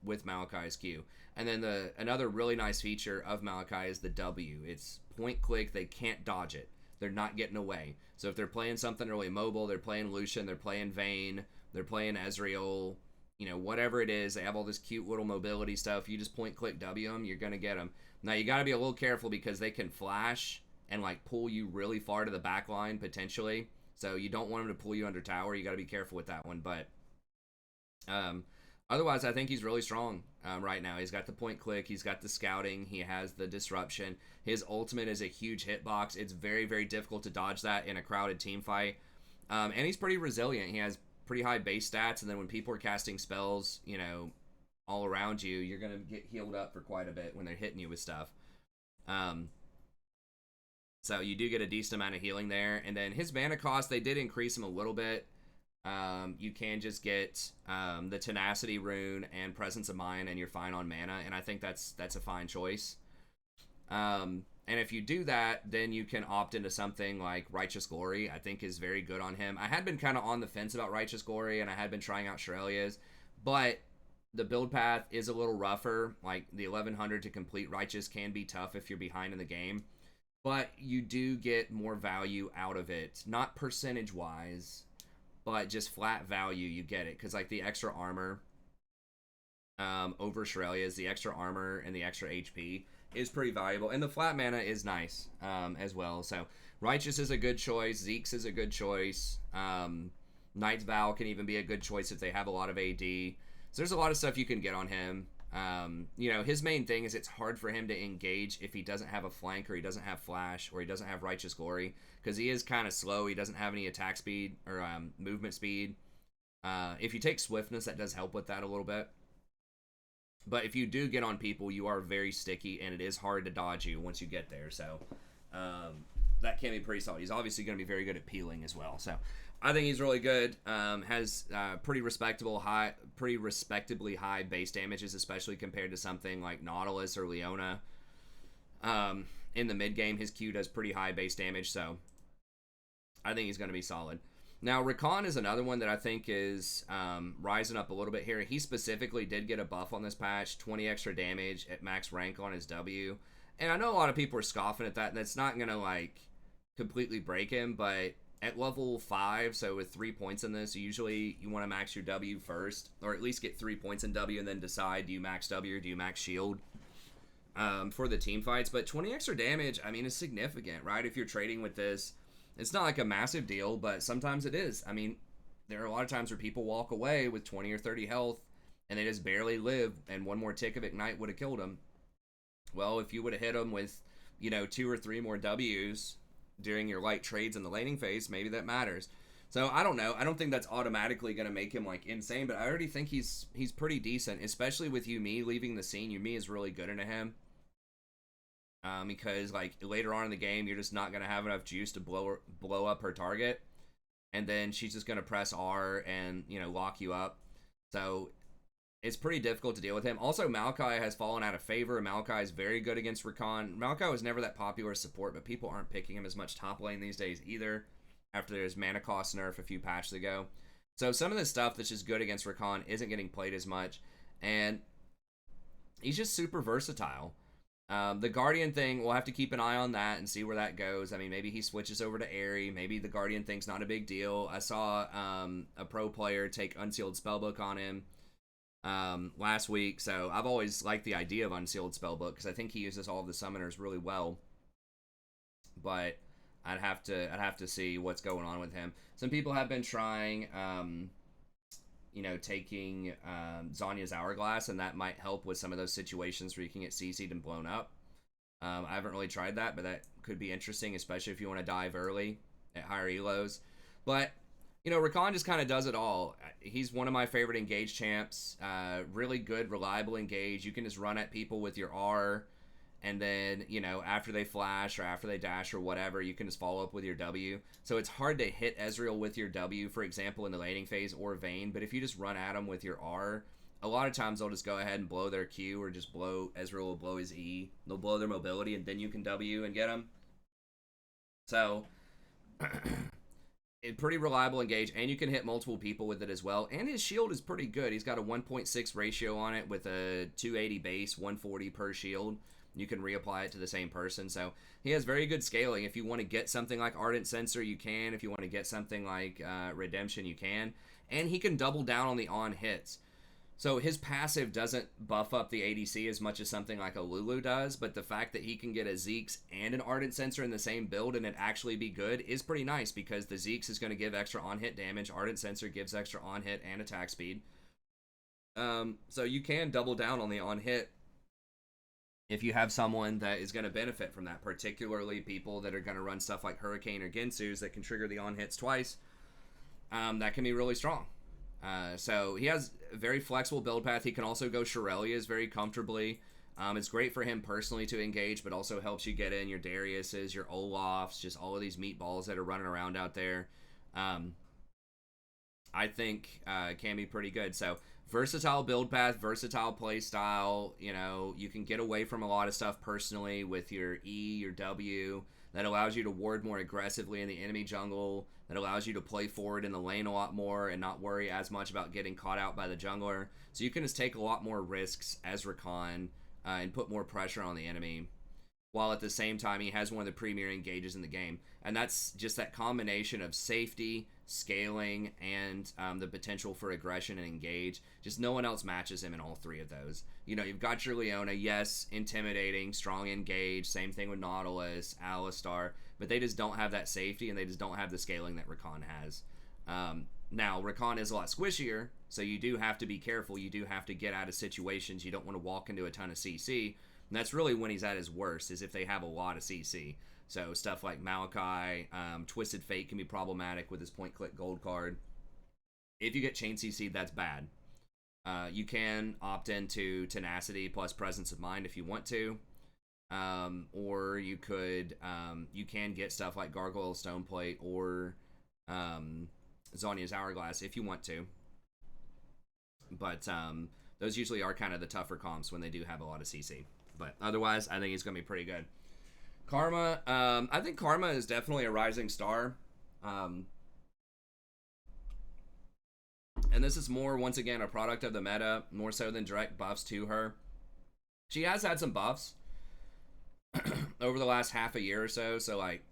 with Maokai's Q. And then another really nice feature of Maokai is the W. It's point click, they can't dodge it. They're not getting away. So if they're playing something really mobile, they're playing Lucian, they're playing Vayne, they're playing Ezreal, you know, whatever it is, they have all this cute little mobility stuff. You just point click W them, you're going to get them. Now you got to be a little careful because they can flash and like pull you really far to the back line potentially. So you don't want them to pull you under tower. You got to be careful with that one. But otherwise, I think he's really strong right now. He's got the point click. He's got the scouting. He has the disruption. His ultimate is a huge hitbox. It's very, very difficult to dodge that in a crowded team fight. And he's pretty resilient. He has pretty high base stats. And then when people are casting spells, you know, all around you, you're going to get healed up for quite a bit when they're hitting you with stuff. So you do get a decent amount of healing there. And then his mana cost, they did increase him a little bit. You can just get the Tenacity rune and Presence of Mind, and you're fine on mana, and I think that's a fine choice. And if you do that, then you can opt into something like Righteous Glory. I think is very good on him. I had been kind of on the fence about Righteous Glory, and I had been trying out Shirelia's, but the build path is a little rougher. Like the 1100 to complete Righteous can be tough if you're behind in the game, but you do get more value out of it, not percentage wise, but just flat value. You get it because like the extra armor over Shirelia's, the extra armor and the extra HP is pretty valuable, and the flat mana is nice as well. So Righteous is a good choice. Zeke's is a good choice. Knight's Vow can even be a good choice if they have a lot of AD. So there's a lot of stuff you can get on him. You know, his main thing is it's hard for him to engage if he doesn't have a flank, or he doesn't have flash, or he doesn't have Righteous Glory, because he is kind of slow. He doesn't have any attack speed or movement speed. If you take swiftness, that does help with that a little bit. But if you do get on people, you are very sticky, and it is hard to dodge you once you get there. So that can be pretty solid. He's obviously going to be very good at peeling as well. So I think he's really good. Has pretty respectably high base damages, especially compared to something like Nautilus or Leona. In the mid game, his Q does pretty high base damage, so I think he's going to be solid. Now, Rakan is another one that I think is rising up a little bit here. He specifically did get a buff on this patch, 20 extra damage at max rank on his W. And I know a lot of people are scoffing at that, and that's not going to, like, completely break him, but at level 5, so with 3 points in this, usually you want to max your W first, or at least get 3 points in W, and then decide, do you max W or do you max shield for the team fights. But 20 extra damage, I mean, is significant, right? If you're trading with this, it's not like a massive deal, but sometimes it is. I mean, there are a lot of times where people walk away with 20 or 30 health, and they just barely live, and one more tick of Ignite would have killed them. Well, if you would have hit them with, you know, 2 or 3 more Ws during your light trades in the laning phase, maybe that matters. So I don't know. I don't think that's automatically going to make him like insane, but I already think he's pretty decent, especially with Yuumi leaving the scene. Yuumi is really good into him. Because like later on in the game, you're just not going to have enough juice to blow up her target, and then she's just going to press R and, you know, lock you up. So it's pretty difficult to deal with him. Also, Maokai has fallen out of favor. Maokai is very good against Rakan. Maokai was never that popular as support, but people aren't picking him as much top lane these days either, after his mana cost nerf a few patches ago. So some of this stuff that's just good against Rakan isn't getting played as much, and he's just super versatile. The Guardian thing, we'll have to keep an eye on that and see where that goes. I mean, maybe he switches over to Aerie. Maybe the Guardian thing's not a big deal. I saw a pro player take Unsealed Spellbook on him last week, so I've always liked the idea of Unsealed Spellbook because I think he uses all of the summoners really well. But I'd have to see what's going on with him. Some people have been trying, you know, taking Zhonya's Hourglass, and that might help with some of those situations where you can get CC'd and blown up. I haven't really tried that, but that could be interesting, especially if you want to dive early at higher elos. But, you know, Rakan just kind of does it all. He's one of my favorite engage champs. Really good, reliable engage. You can just run at people with your R, and then, you know, after they flash or after they dash or whatever, you can just follow up with your W. So it's hard to hit Ezreal with your W, for example, in the laning phase or Vayne, but if you just run at them with your R a lot of times they'll just go ahead and blow their Q, or just blow, Ezreal will blow his E. They'll blow their mobility, and then you can W and get them. So, it's pretty reliable engage, and you can hit multiple people with it as well. And his shield is pretty good. He's got a 1.6 ratio on it with a 280 base, 140 per shield. You can reapply it to the same person. So he has very good scaling. If you want to get something like Ardent Sensor, you can. If you want to get something like Redemption, you can. And he can double down on the on hits. So his passive doesn't buff up the ADC as much as something like a Lulu does, but the fact that he can get a Zeke's and an Ardent Sensor in the same build and it actually be good is pretty nice, because the Zeke's is going to give extra on-hit damage, Ardent Sensor gives extra on-hit and attack speed. So you can double down on the on-hit if you have someone that is going to benefit from that, particularly people that are going to run stuff like Hurricane or Ginsu's that can trigger the on-hits twice. That can be really strong. So he has a very flexible build path. He can also go Shirelias very comfortably. It's great for him personally to engage, but also helps you get in your Dariuses, your Olafs, just all of these meatballs that are running around out there. I think can be pretty good. So versatile build path, versatile play style. You know, you can get away from a lot of stuff personally with your E, your W. That allows you to ward more aggressively in the enemy jungle. That allows you to play forward in the lane a lot more and not worry as much about getting caught out by the jungler. So you can just take a lot more risks as Rakan and put more pressure on the enemy, while at the same time he has one of the premier engages in the game. And that's just that combination of safety, scaling, and the potential for aggression and engage. Just no one else matches him in all three of those. You know, you've got your Leona, yes, intimidating, strong engage, same thing with Nautilus, Alistar, but they just don't have that safety, and they just don't have the scaling that Rakan has. Now, Rakan is a lot squishier, so you do have to be careful. You do have to get out of situations. You don't want to walk into a ton of CC. And that's really when he's at his worst, is if they have a lot of CC. So stuff like Maokai, Twisted Fate can be problematic with his point-click gold card. If you get Chain CC, that's bad. You can opt into Tenacity plus Presence of Mind if you want to. Or you could, you can get stuff like Gargoyle Stoneplate or Zhonya's Hourglass if you want to. But those usually are kind of the tougher comps when they do have a lot of CC. But otherwise, I think he's going to be pretty good. Karma, I think Karma is definitely a rising star. And this is more, once again, a product of the meta, more so than direct buffs to her. She has had some buffs over the last half a year or so. So, like,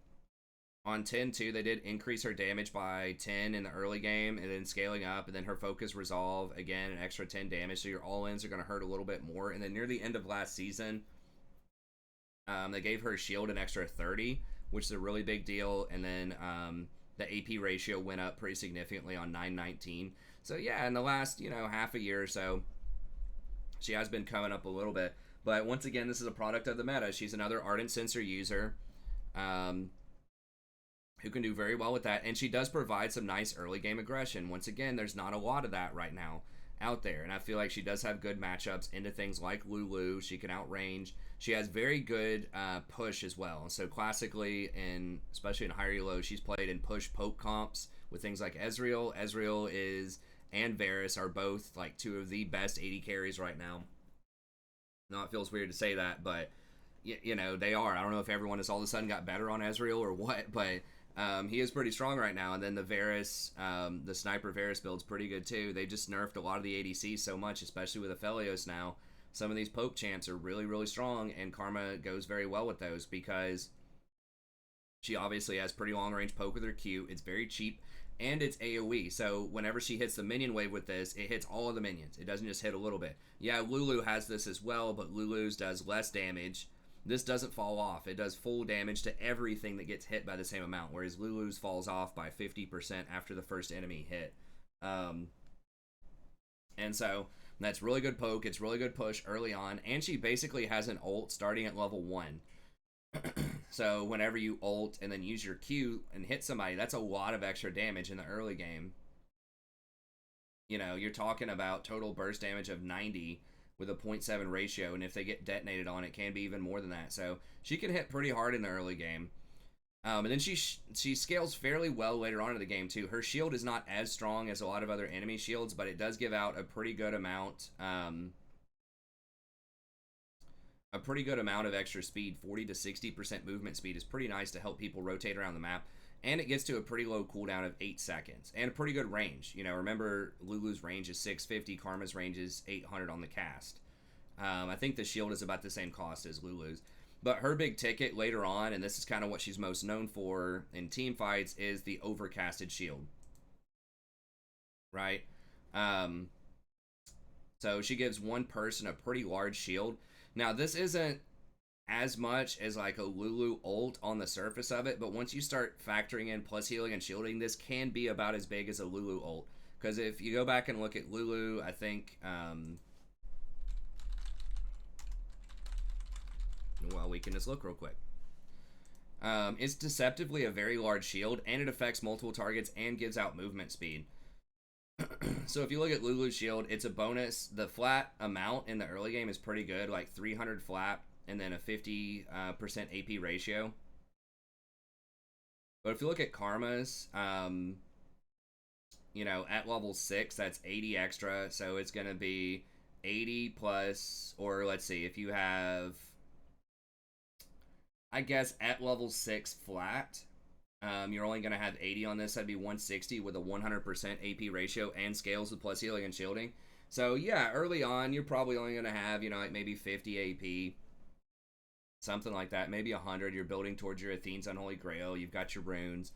on 10-2, they did increase her damage by 10 in the early game, and then scaling up, and then her focus resolve, again, an extra 10 damage, so your all-ins are going to hurt a little bit more. And then near the end of last season, they gave her shield an extra 30, which is a really big deal, and then the AP ratio went up pretty significantly on 919. So yeah, in the last, half a year or so, she has been coming up a little bit. But once again, this is a product of the meta. She's another Ardent Sensor user who can do very well with that, and she does provide some nice early game aggression. Once again, there's not a lot of that right now out there, and I feel like she does have good matchups into things like Lulu. She can outrange. She has very good push as well. So classically, and especially in higher elo, she's played in push poke comps with things like Ezreal. Ezreal and Varus are both like two of the best AD carries right now. No, it feels weird to say that, but they are. I don't know if everyone has all of a sudden got better on Ezreal or what, but he is pretty strong right now. And then the Varus, the Sniper Varus build's pretty good too. They just nerfed a lot of the ADCs so much, especially with Aphelios now. Some of these poke champs are really, really strong, and Karma goes very well with those because she obviously has pretty long-range poke with her Q. It's very cheap, and it's AoE. So whenever she hits the minion wave with this, it hits all of the minions. It doesn't just hit a little bit. Yeah, Lulu has this as well, but Lulu's does less damage. This doesn't fall off. It does full damage to everything that gets hit by the same amount, whereas Lulu's falls off by 50% after the first enemy hit. And so that's really good poke. It's really good push early on, and she basically has an ult starting at level 1. So whenever you ult and then use your Q and hit somebody, that's a lot of extra damage in the early game. You're talking about total burst damage of 90 with a 0.7 ratio, and if they get detonated on, it can be even more than that. So she can hit pretty hard in the early game. And then she scales fairly well later on in the game too. Her shield is not as strong as a lot of other enemy shields, but it does give out a pretty good amount. A pretty good amount of extra speed. 40 to 60% movement speed is pretty nice to help people rotate around the map. And it gets to a pretty low cooldown of 8 seconds. And a pretty good range. You know, remember Lulu's range is 650, Karma's range is 800 on the cast. I think the shield is about the same cost as Lulu's. But her big ticket later on, and this is kind of what she's most known for in team fights, is the overcasted shield. Right? So she gives one person a pretty large shield. Now, this isn't as much as like a Lulu ult on the surface of it, but once you start factoring in plus healing and shielding, this can be about as big as a Lulu ult. Because if you go back and look at Lulu, I think... well, we can just look real quick. It's deceptively a very large shield, and it affects multiple targets and gives out movement speed. So if you look at Lulu's shield, it's a bonus. The flat amount in the early game is pretty good, like 300 flat, and then a 50% AP ratio. But if you look at Karma's, you know, at level 6, that's 80 extra, so it's going to be 80 plus, or let's see, if you have... I guess at level 6 flat, you're only going to have 80 on this. That'd be 160 with a 100% AP ratio and scales with plus healing and shielding. So yeah, early on, you're probably only going to have, you know, like maybe 50 AP. Something like that. Maybe 100. You're building towards your Athene's Unholy Grail. You've got your runes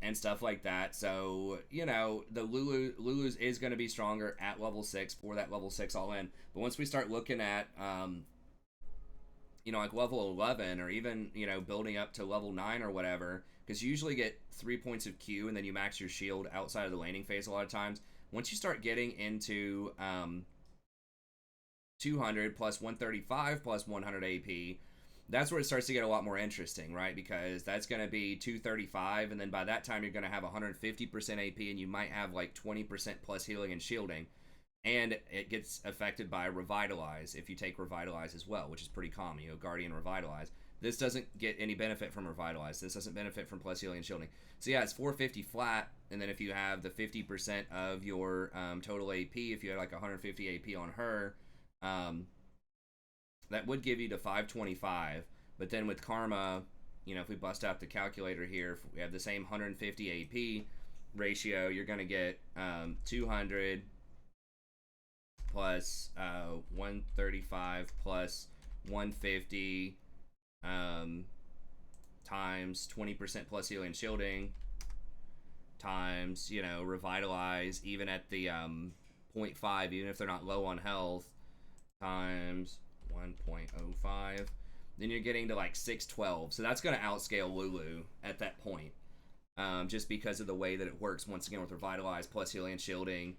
and stuff like that. So, you know, the Lulu's is going to be stronger at level 6 for that level 6 all in. But once we start looking at... you know, like level 11 or even, you know, building up to level 9 or whatever, because you usually get 3 points of Q and then you max your shield outside of the laning phase a lot of times. Once you start getting into 200 plus 135 plus 100 AP, that's where it starts to get a lot more interesting, right? Because that's going to be 235, and then by that time you're going to have 150% AP, and you might have like 20% plus healing and shielding. And it gets affected by Revitalize if you take Revitalize as well, which is pretty common. You know, Guardian Revitalize. This doesn't get any benefit from Revitalize. This doesn't benefit from plus healing and shielding. So yeah, it's 450 flat, and then if you have the 50% of your total AP, if you had like 150 AP on her, that would give you to 525. But then with Karma, you know, if we bust out the calculator here, if we have the same 150 AP ratio, you're going to get 200... plus 135 plus 150 times 20% plus healing and shielding times, you know, Revitalize even at the 0.5, even if they're not low on health, times 1.05, then you're getting to like 612. So that's going to outscale Lulu at that point, just because of the way that it works, once again, with Revitalize plus healing and shielding,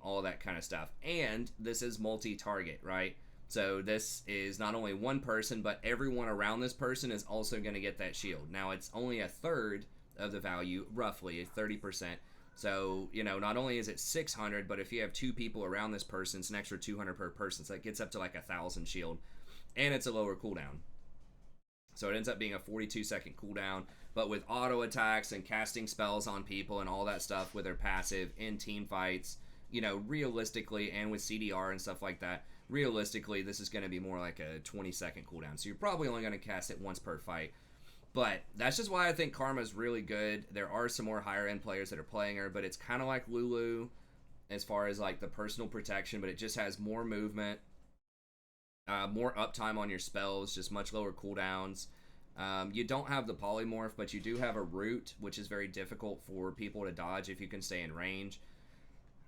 all that kind of stuff. And this is multi-target, right? So this is not only one person, but everyone around this person is also going to get that shield. Now, it's only a third of the value, roughly 30%. So, you know, not only is it 600, but if you have 2 people around this person, it's an extra 200 per person. So it gets up to like 1,000 shield. And it's a lower cooldown. So it ends up being a 42-second cooldown. But with auto attacks and casting spells on people and all that stuff with their passive in team fights, you know, realistically, and with CDR and stuff like that, realistically, this is going to be more like a 20-second cooldown. So you're probably only going to cast it once per fight. But that's just why I think Karma's really good. There are some more higher-end players that are playing her, but it's kind of like Lulu as far as like the personal protection, but it just has more movement, more uptime on your spells, just much lower cooldowns. You don't have the polymorph, but you do have a root, which is very difficult for people to dodge if you can stay in range.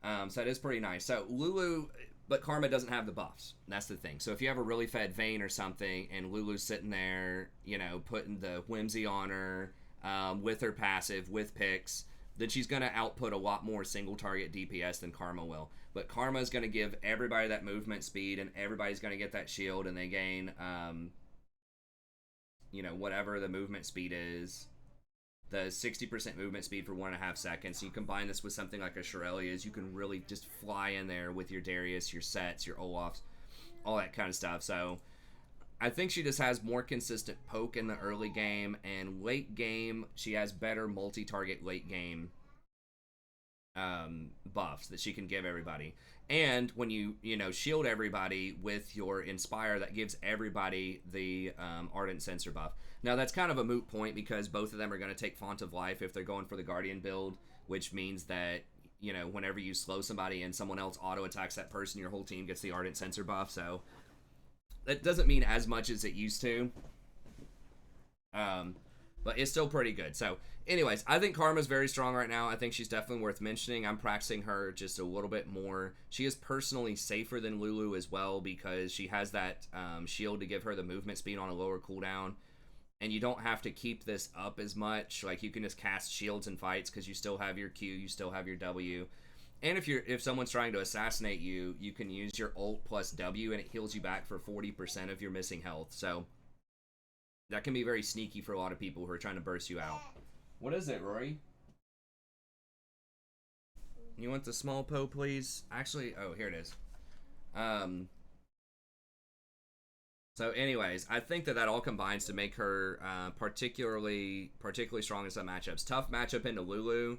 So that is pretty nice. So Lulu, but Karma doesn't have the buffs. That's the thing. So if you have a really fed Vayne or something, and Lulu's sitting there, you know, putting the whimsy on her, with her passive, with picks, then she's going to output a lot more single target DPS than Karma will. But Karma is going to give everybody that movement speed, and everybody's going to get that shield, and they gain, you know, whatever the movement speed is. The 60% movement speed for 1.5 seconds. You combine this with something like a Shirelia's, you can really just fly in there with your Darius, your Sets, your Olafs, all that kind of stuff. So I think she just has more consistent poke in the early game, and late game she has better multi-target late game buffs that she can give everybody. And when you shield everybody with your Inspire, that gives everybody the Ardent Sensor buff. Now that's kind of a moot point because both of them are going to take Font of Life if they're going for the Guardian build, which means that whenever you slow somebody and someone else auto attacks that person, your whole team gets the Ardent Sensor buff. So that doesn't mean as much as it used to. But it's still pretty good. So anyways, I think Karma's very strong right now. I think she's definitely worth mentioning. I'm practicing her just a little bit more. She is personally safer than Lulu as well because she has that shield to give her the movement speed on a lower cooldown. And you don't have to keep this up as much. Like, you can just cast shields in fights because you still have your Q, you still have your W. And if someone's trying to assassinate you, you can use your ult plus W and it heals you back for 40% of your missing health. So that can be very sneaky for a lot of people who are trying to burst you out. What is it, Rory? You want the small Poe, please? Actually, oh, here it is. So anyways, I think that all combines to make her particularly strong in some matchups. Tough matchup into Lulu,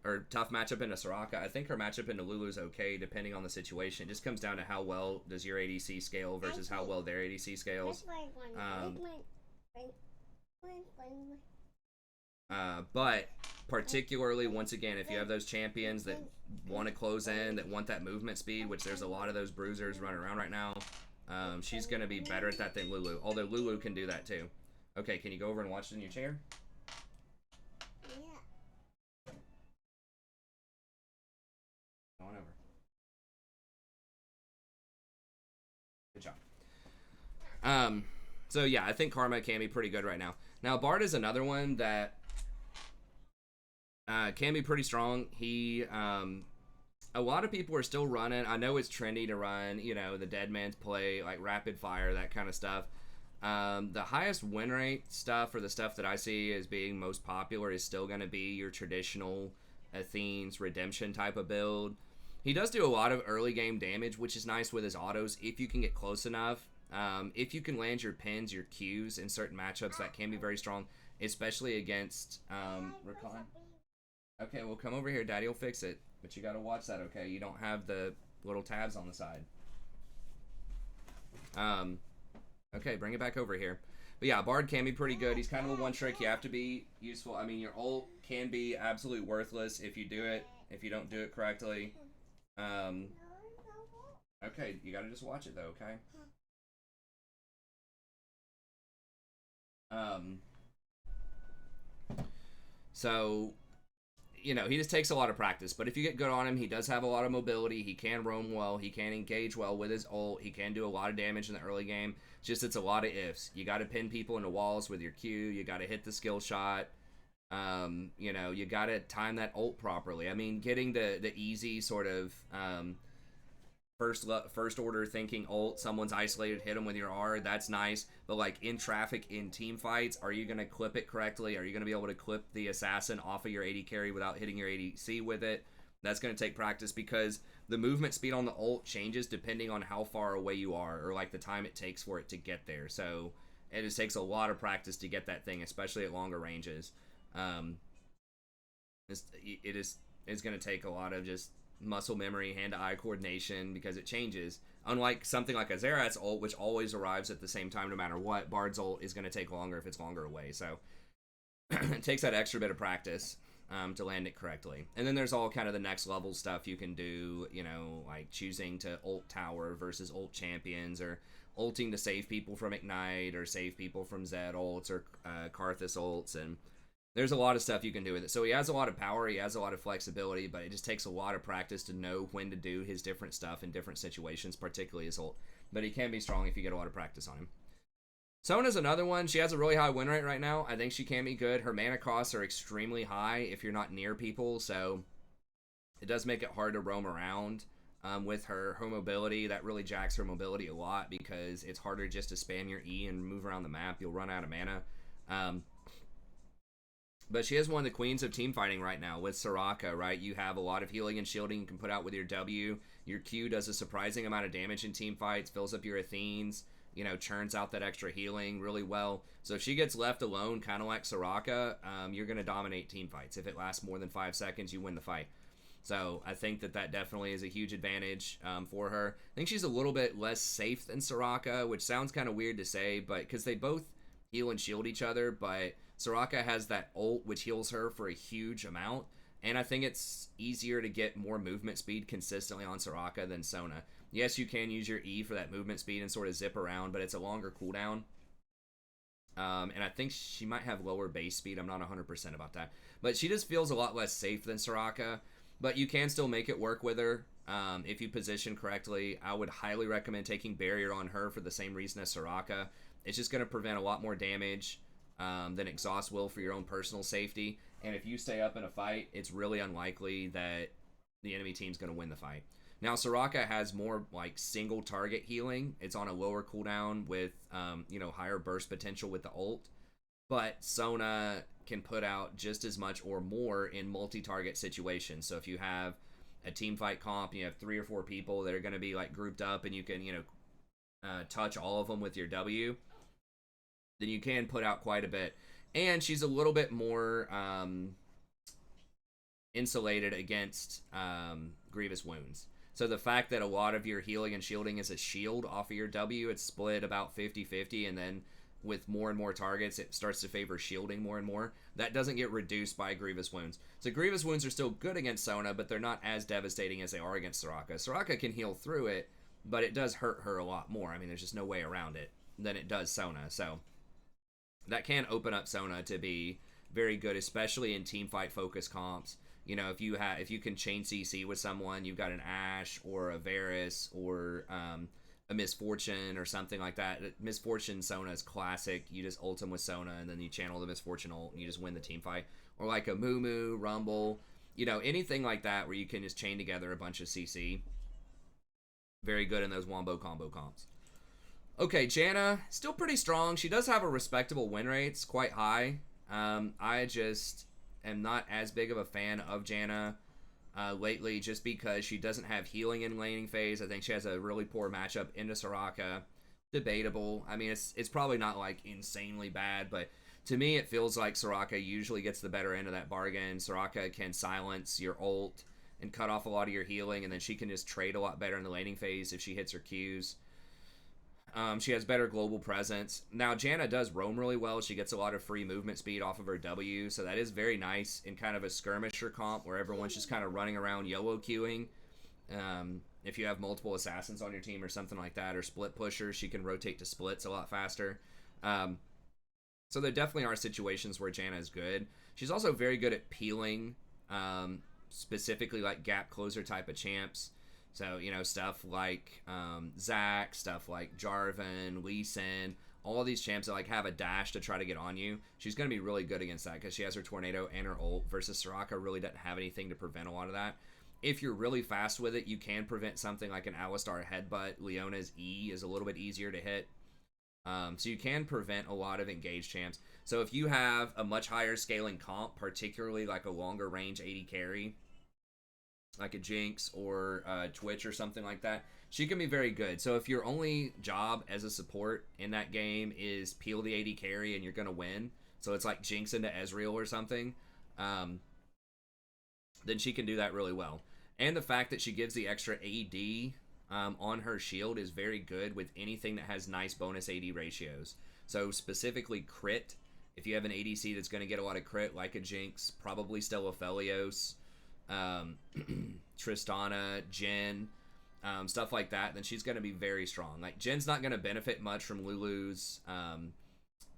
or tough matchup into Soraka. I think her matchup into Lulu is okay depending on the situation. It just comes down to how well does your ADC scale versus how well their ADC scales. But particularly, once again, if you have those champions that want to close in, that want that movement speed, which there's a lot of those bruisers running around right now, she's going to be better at that than Lulu. Although Lulu can do that too. Okay, can you go over and watch it in your chair? Yeah. Go on over. Good job. So yeah, I think Karma can be pretty good right now. Now, Bard is another one that can be pretty strong. He, a lot of people are still running. I know it's trendy to run, the Dead Man's Play, like rapid fire, that kind of stuff. The highest win rate stuff, or the stuff that I see as being most popular, is still going to be your traditional Athene's Redemption type of build. He does do a lot of early game damage, which is nice with his autos if you can get close enough. If you can land your pins, your Qs in certain matchups, that can be very strong, especially against Rakan. Okay, well, come over here. Daddy will fix it. But you got to watch that, okay? You don't have the little tabs on the side. Okay, bring it back over here. But yeah, Bard can be pretty good. He's kind of a one-trick. You have to be useful. I mean, your ult can be absolutely worthless if you don't do it correctly. Okay, you got to just watch it, though, okay? So, he just takes a lot of practice, but if you get good on him, he does have a lot of mobility. He can roam well. He can engage well with his ult. He can do a lot of damage in the early game. It's a lot of ifs. You got to pin people into walls with your Q. You got to hit the skill shot. You got to time that ult properly. I mean, getting the easy sort of first order thinking ult, someone's isolated, hit them with your R, that's nice. But like in traffic, in team fights, are you going to clip it correctly? Are you going to be able to clip the assassin off of your AD carry without hitting your ADC with it? That's going to take practice because the movement speed on the ult changes depending on how far away you are, or like the time it takes for it to get there. So it just takes a lot of practice to get that thing, especially at longer ranges. It's going to take a lot of just muscle memory, hand-to-eye coordination, because it changes. Unlike something like a Zyra's ult, which always arrives at the same time no matter what, Bard's ult is going to take longer if it's longer away. So it takes that extra bit of practice to land it correctly. And then there's all kind of the next level stuff you can do, like choosing to ult tower versus ult champions, or ulting to save people from Ignite, or save people from Zed ults, or Karthus ults, and there's a lot of stuff you can do with it. So he has a lot of power, he has a lot of flexibility, but it just takes a lot of practice to know when to do his different stuff in different situations, particularly his ult. But he can be strong if you get a lot of practice on him. Sona's another one. She has a really high win rate right now. I think she can be good. Her mana costs are extremely high if you're not near people, so it does make it hard to roam around with her mobility. That really jacks her mobility a lot because it's harder just to spam your E and move around the map. You'll run out of mana. But she is one of the queens of team fighting right now with Soraka, right? You have a lot of healing and shielding you can put out with your W. Your Q does a surprising amount of damage in team fights, fills up your Athenes. you know, churns out that extra healing really well. So if she gets left alone, kind of like Soraka, you're going to dominate team fights. If it lasts more than 5 seconds, you win the fight. So I think that definitely is a huge advantage for her. I think she's a little bit less safe than Soraka, which sounds kind of weird to say, but because they both heal and shield each other, but Soraka has that ult, which heals her for a huge amount. And I think it's easier to get more movement speed consistently on Soraka than Sona. Yes, you can use your E for that movement speed and sort of zip around, but it's a longer cooldown. And I think she might have lower base speed. I'm not 100% about that. But she just feels a lot less safe than Soraka. But you can still make it work with her if you position correctly. I would highly recommend taking Barrier on her for the same reason as Soraka. It's just going to prevent a lot more damage than Exhaust will for your own personal safety. And if you stay up in a fight, it's really unlikely that the enemy team's going to win the fight. Now, Soraka has more like single target healing. It's on a lower cooldown with, higher burst potential with the ult. But Sona can put out just as much or more in multi-target situations. So if you have a team fight comp, you have 3 or 4 people that are going to be like grouped up and you can, touch all of them with your W, then you can put out quite a bit. And she's a little bit more insulated against grievous wounds. So the fact that a lot of your healing and shielding is a shield off of your W, it's split about 50-50, and then with more and more targets, it starts to favor shielding more and more. That doesn't get reduced by grievous wounds. So grievous wounds are still good against Sona, but they're not as devastating as they are against Soraka. Soraka can heal through it, but it does hurt her a lot more. I mean, there's just no way around it than it does Sona. So that can open up Sona to be very good, especially in team fight focus comps. You know, if you can chain CC with someone, you've got an Ashe or a Varus or a Misfortune or something like that. Misfortune Sona is classic. You just ult him with Sona and then you channel the Misfortune ult and you just win the team fight. Or like a Moo Rumble, anything like that where you can just chain together a bunch of CC. Very good in those wombo combo comps. Okay, Janna, still pretty strong. She does have a respectable win rate. It's quite high. I just am not as big of a fan of Janna lately just because she doesn't have healing in laning phase. I think she has a really poor matchup into Soraka. Debatable. I mean, it's probably not like insanely bad, but to me it feels like Soraka usually gets the better end of that bargain. Soraka can silence your ult and cut off a lot of your healing, and then she can just trade a lot better in the laning phase if she hits her Qs. She has better global presence. Now, Janna does roam really well. She gets a lot of free movement speed off of her W, so that is very nice in kind of a skirmisher comp where everyone's just kind of running around YOLO queuing. If you have multiple assassins on your team or something like that, or split pushers, she can rotate to splits a lot faster. So there definitely are situations where Janna is good. She's also very good at peeling, specifically like gap closer type of champs. So, stuff like Zac, stuff like Jarvan, Lee Sin, all these champs that like have a dash to try to get on you. She's going to be really good against that because she has her Tornado and her ult versus Soraka really doesn't have anything to prevent a lot of that. If you're really fast with it, you can prevent something like an Alistar headbutt. Leona's E is a little bit easier to hit. So you can prevent a lot of engaged champs. So if you have a much higher scaling comp, particularly like a longer range AD carry, like a Jinx or Twitch or something like that, she can be very good. So if your only job as a support in that game is peel the AD carry and you're going to win, so it's like Jinx into Ezreal or something, then she can do that really well. And the fact that she gives the extra AD on her shield is very good with anything that has nice bonus AD ratios. So specifically crit, if you have an ADC that's going to get a lot of crit, like a Jinx, probably Stella Felios, Tristana, Jhin, stuff like that, then she's going to be very strong. Like, Jin's not going to benefit much from Lulu's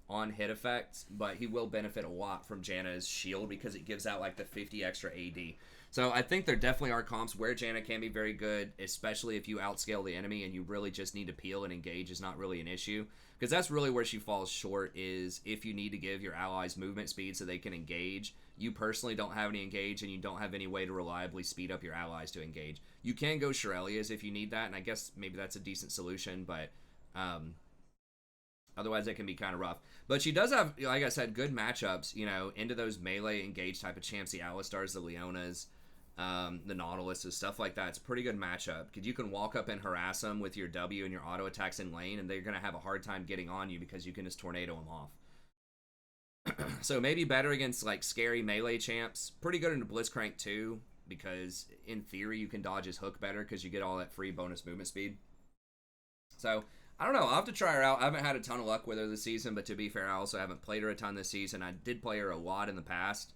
on-hit effects, but he will benefit a lot from Janna's shield because it gives out like the 50 extra AD. So I think there definitely are comps where Janna can be very good, especially if you outscale the enemy and you really just need to peel and engage is not really an issue. Because that's really where she falls short, is if you need to give your allies movement speed so they can engage. You personally don't have any engage and you don't have any way to reliably speed up your allies to engage. You can go Shirelias if you need that, and I guess maybe that's a decent solution, but otherwise it can be kind of rough. But she does have, like I said, good matchups, into those melee engage type of champs, the Alistars, the Leonas. the Nautilus, stuff like that. It's a pretty good matchup because you can walk up and harass them with your W and your auto attacks in lane, and they're going to have a hard time getting on you because you can just tornado them off. So maybe better against like scary melee champs. Pretty good into Blitzcrank too, because in theory you can dodge his hook better because you get all that free bonus movement speed. So I don't know. I'll have to try her out. I haven't had a ton of luck with her this season, but to be fair, I also haven't played her a ton this season. I did play her a lot in the past.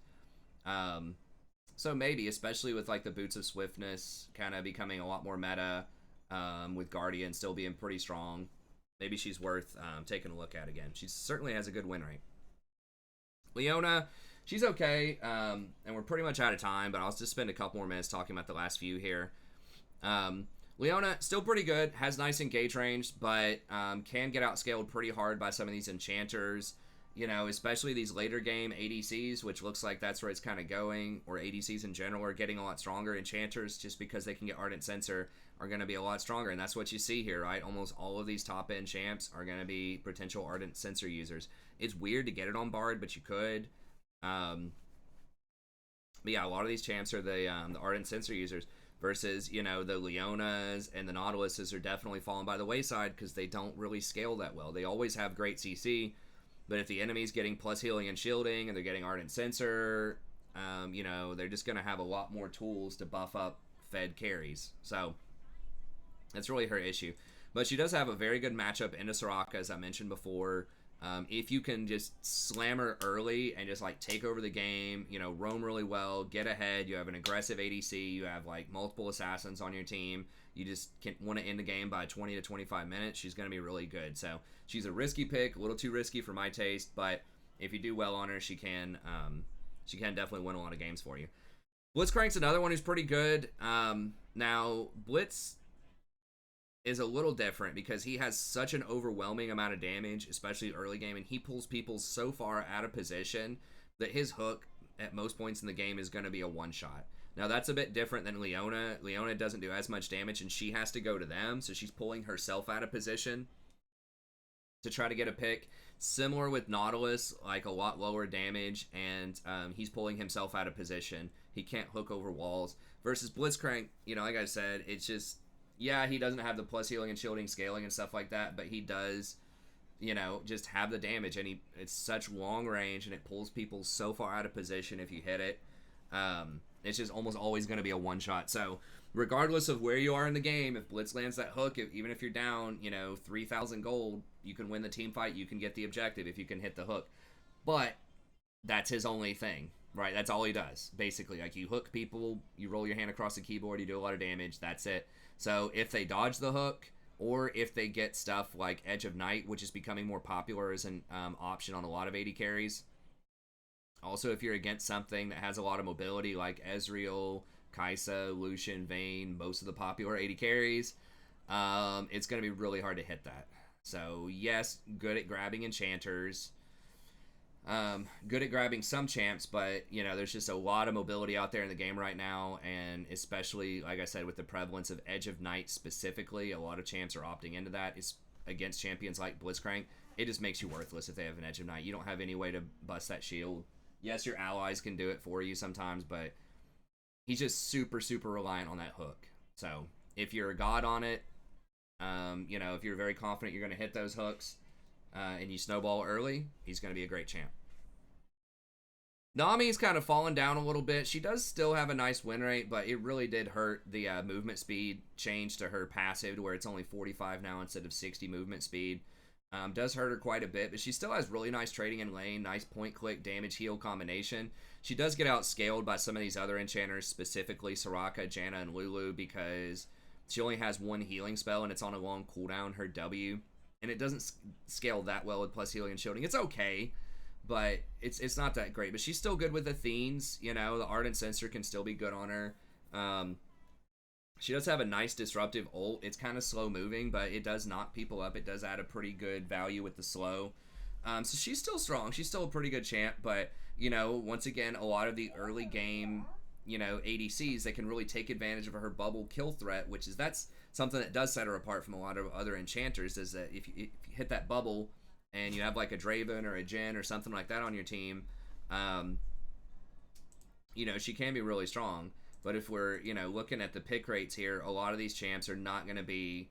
So maybe, especially with like the Boots of Swiftness kind of becoming a lot more meta, with Guardian still being pretty strong, maybe she's worth taking a look at again. She certainly has a good win rate. Leona, she's okay, and we're pretty much out of time, but I'll just spend a couple more minutes talking about the last few here. Leona, still pretty good, has nice engage range, but can get outscaled pretty hard by some of these enchanters. You know, especially these later game ADCs, which looks like that's where it's kind of going, or ADCs in general are getting a lot stronger. Enchanters, just because they can get Ardent Sensor, are going to be a lot stronger, and that's what you see here, right? Almost all of these top-end champs are going to be potential Ardent Sensor users. It's weird to get it on Bard, but you could. But yeah, a lot of these champs are the Ardent Sensor users, versus, you know, the Leonas and the Nautiluses are definitely falling by the wayside because they don't really scale that well. They always have great CC, but if the enemy's getting plus healing and shielding and they're getting Ardent Sensor, you know, they're just going to have a lot more tools to buff up fed carries. So that's really her issue. But she does have a very good matchup into Soraka, as I mentioned before. If you can just slam her early and just like take over the game, you know, roam really well, get ahead, you have an aggressive ADC, you have like multiple assassins on your team, you just want to end the game by 20 to 25 minutes, she's going to be really good. So she's a risky pick, a little too risky for my taste, but if you do well on her, she can definitely win a lot of games for you. Blitzcrank's another one who's pretty good. Now, Blitz is a little different because he has such an overwhelming amount of damage, especially early game, and he pulls people so far out of position that his hook at most points in the game is going to be a one-shot. Now, that's a bit different than Leona. Leona doesn't do as much damage, and she has to go to them, so she's pulling herself out of position to try to get a pick. Similar with Nautilus, like a lot lower damage, and he's pulling himself out of position. He can't hook over walls. Versus Blitzcrank, you know, like I said, it's just, yeah, he doesn't have the plus healing and shielding scaling and stuff like that, but he does, you know, just have the damage, and it's such long range, and it pulls people so far out of position if you hit it. It's just almost always going to be a one-shot. So regardless of where you are in the game, if Blitz lands that hook, even if you're down, you know, 3,000 gold, you can win the team fight, you can get the objective if you can hit the hook. But that's his only thing, right? That's all he does, basically. Like, you hook people, you roll your hand across the keyboard, you do a lot of damage, that's it. So if they dodge the hook, or if they get stuff like Edge of Night, which is becoming more popular as an option on a lot of AD carries. Also, if you're against something that has a lot of mobility, like Ezreal, Kai'Sa, Lucian, Vayne, most of the popular AD carries, it's going to be really hard to hit that. So, yes, good at grabbing enchanters. Good at grabbing some champs, but, you know, there's just a lot of mobility out there in the game right now, and especially, like I said, with the prevalence of Edge of Night specifically, a lot of champs are opting into that. It's against champions like Blitzcrank. It just makes you worthless if they have an Edge of Night. You don't have any way to bust that shield. Yes, your allies can do it for you sometimes, but he's just super, super reliant on that hook. So if you're a god on it, you know, if you're very confident you're going to hit those hooks, and you snowball early, he's going to be a great champ. Nami's kind of fallen down a little bit. She does still have a nice win rate, but it really did hurt the movement speed change to her passive to where it's only 45 now instead of 60 movement speed. Does hurt her quite a bit, but she still has really nice trading in lane, nice point-click damage-heal combination. She does get outscaled by some of these other enchanters, specifically Soraka, Janna, and Lulu, because she only has one healing spell, and it's on a long cooldown, her W. And it doesn't scale that well with plus healing and shielding. It's okay, but it's not that great. But she's still good with Athene's. You know, the Ardent Sensor can still be good on her. She does have a nice disruptive ult. It's kind of slow moving, but it does knock people up. It does add a pretty good value with the slow. So she's still strong. She's still a pretty good champ, but, you know, once again, a lot of the early game, you know, ADCs that can really take advantage of her bubble kill threat, that's something that does set her apart from a lot of other enchanters, is that if you hit that bubble and you have like a Draven or a Jhin or something like that on your team, you know, she can be really strong. But if we're, you know, looking at the pick rates here, a lot of these champs are not going to be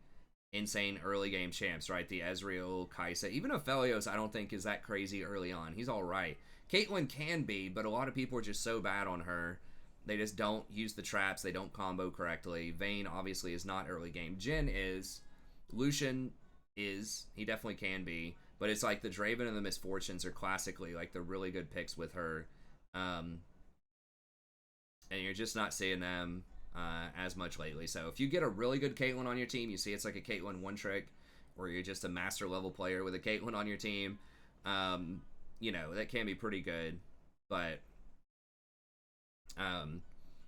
insane early game champs, right? The Ezreal, Kai'Sa, even Aphelios, I don't think is that crazy early on. He's all right. Caitlyn can be, but a lot of people are just so bad on her. They just don't use the traps. They don't combo correctly. Vayne obviously is not early game. Jhin is. Lucian is. He definitely can be. But it's like the Draven and the Misfortunes are classically like the really good picks with her. And you're just not seeing them as much lately. So if you get a really good Caitlyn on your team, you see it's like a Caitlyn one trick, or you're just a master level player with a Caitlyn on your team, you know, that can be pretty good. But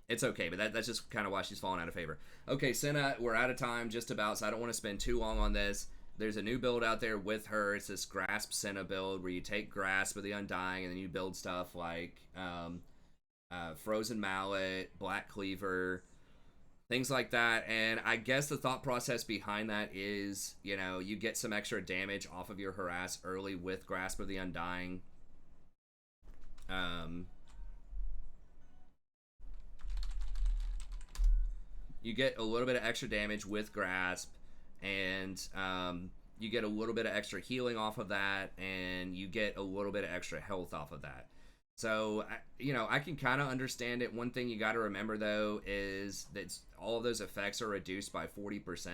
it's okay, but that's just kind of why she's fallen out of favor. Okay, Senna, we're out of time just about, so I don't want to spend too long on this. There's a new build out there with her. It's this Grasp Senna build where you take Grasp of the Undying and then you build stuff like Frozen Mallet, Black Cleaver, things like that. And I guess the thought process behind that is, you know, you get some extra damage off of your harass early with Grasp of the Undying. You get a little bit of extra damage with Grasp, and you get a little bit of extra healing off of that, and you get a little bit of extra health off of that. So, you know, I can kind of understand it. One thing you got to remember, though, is that all of those effects are reduced by 40%.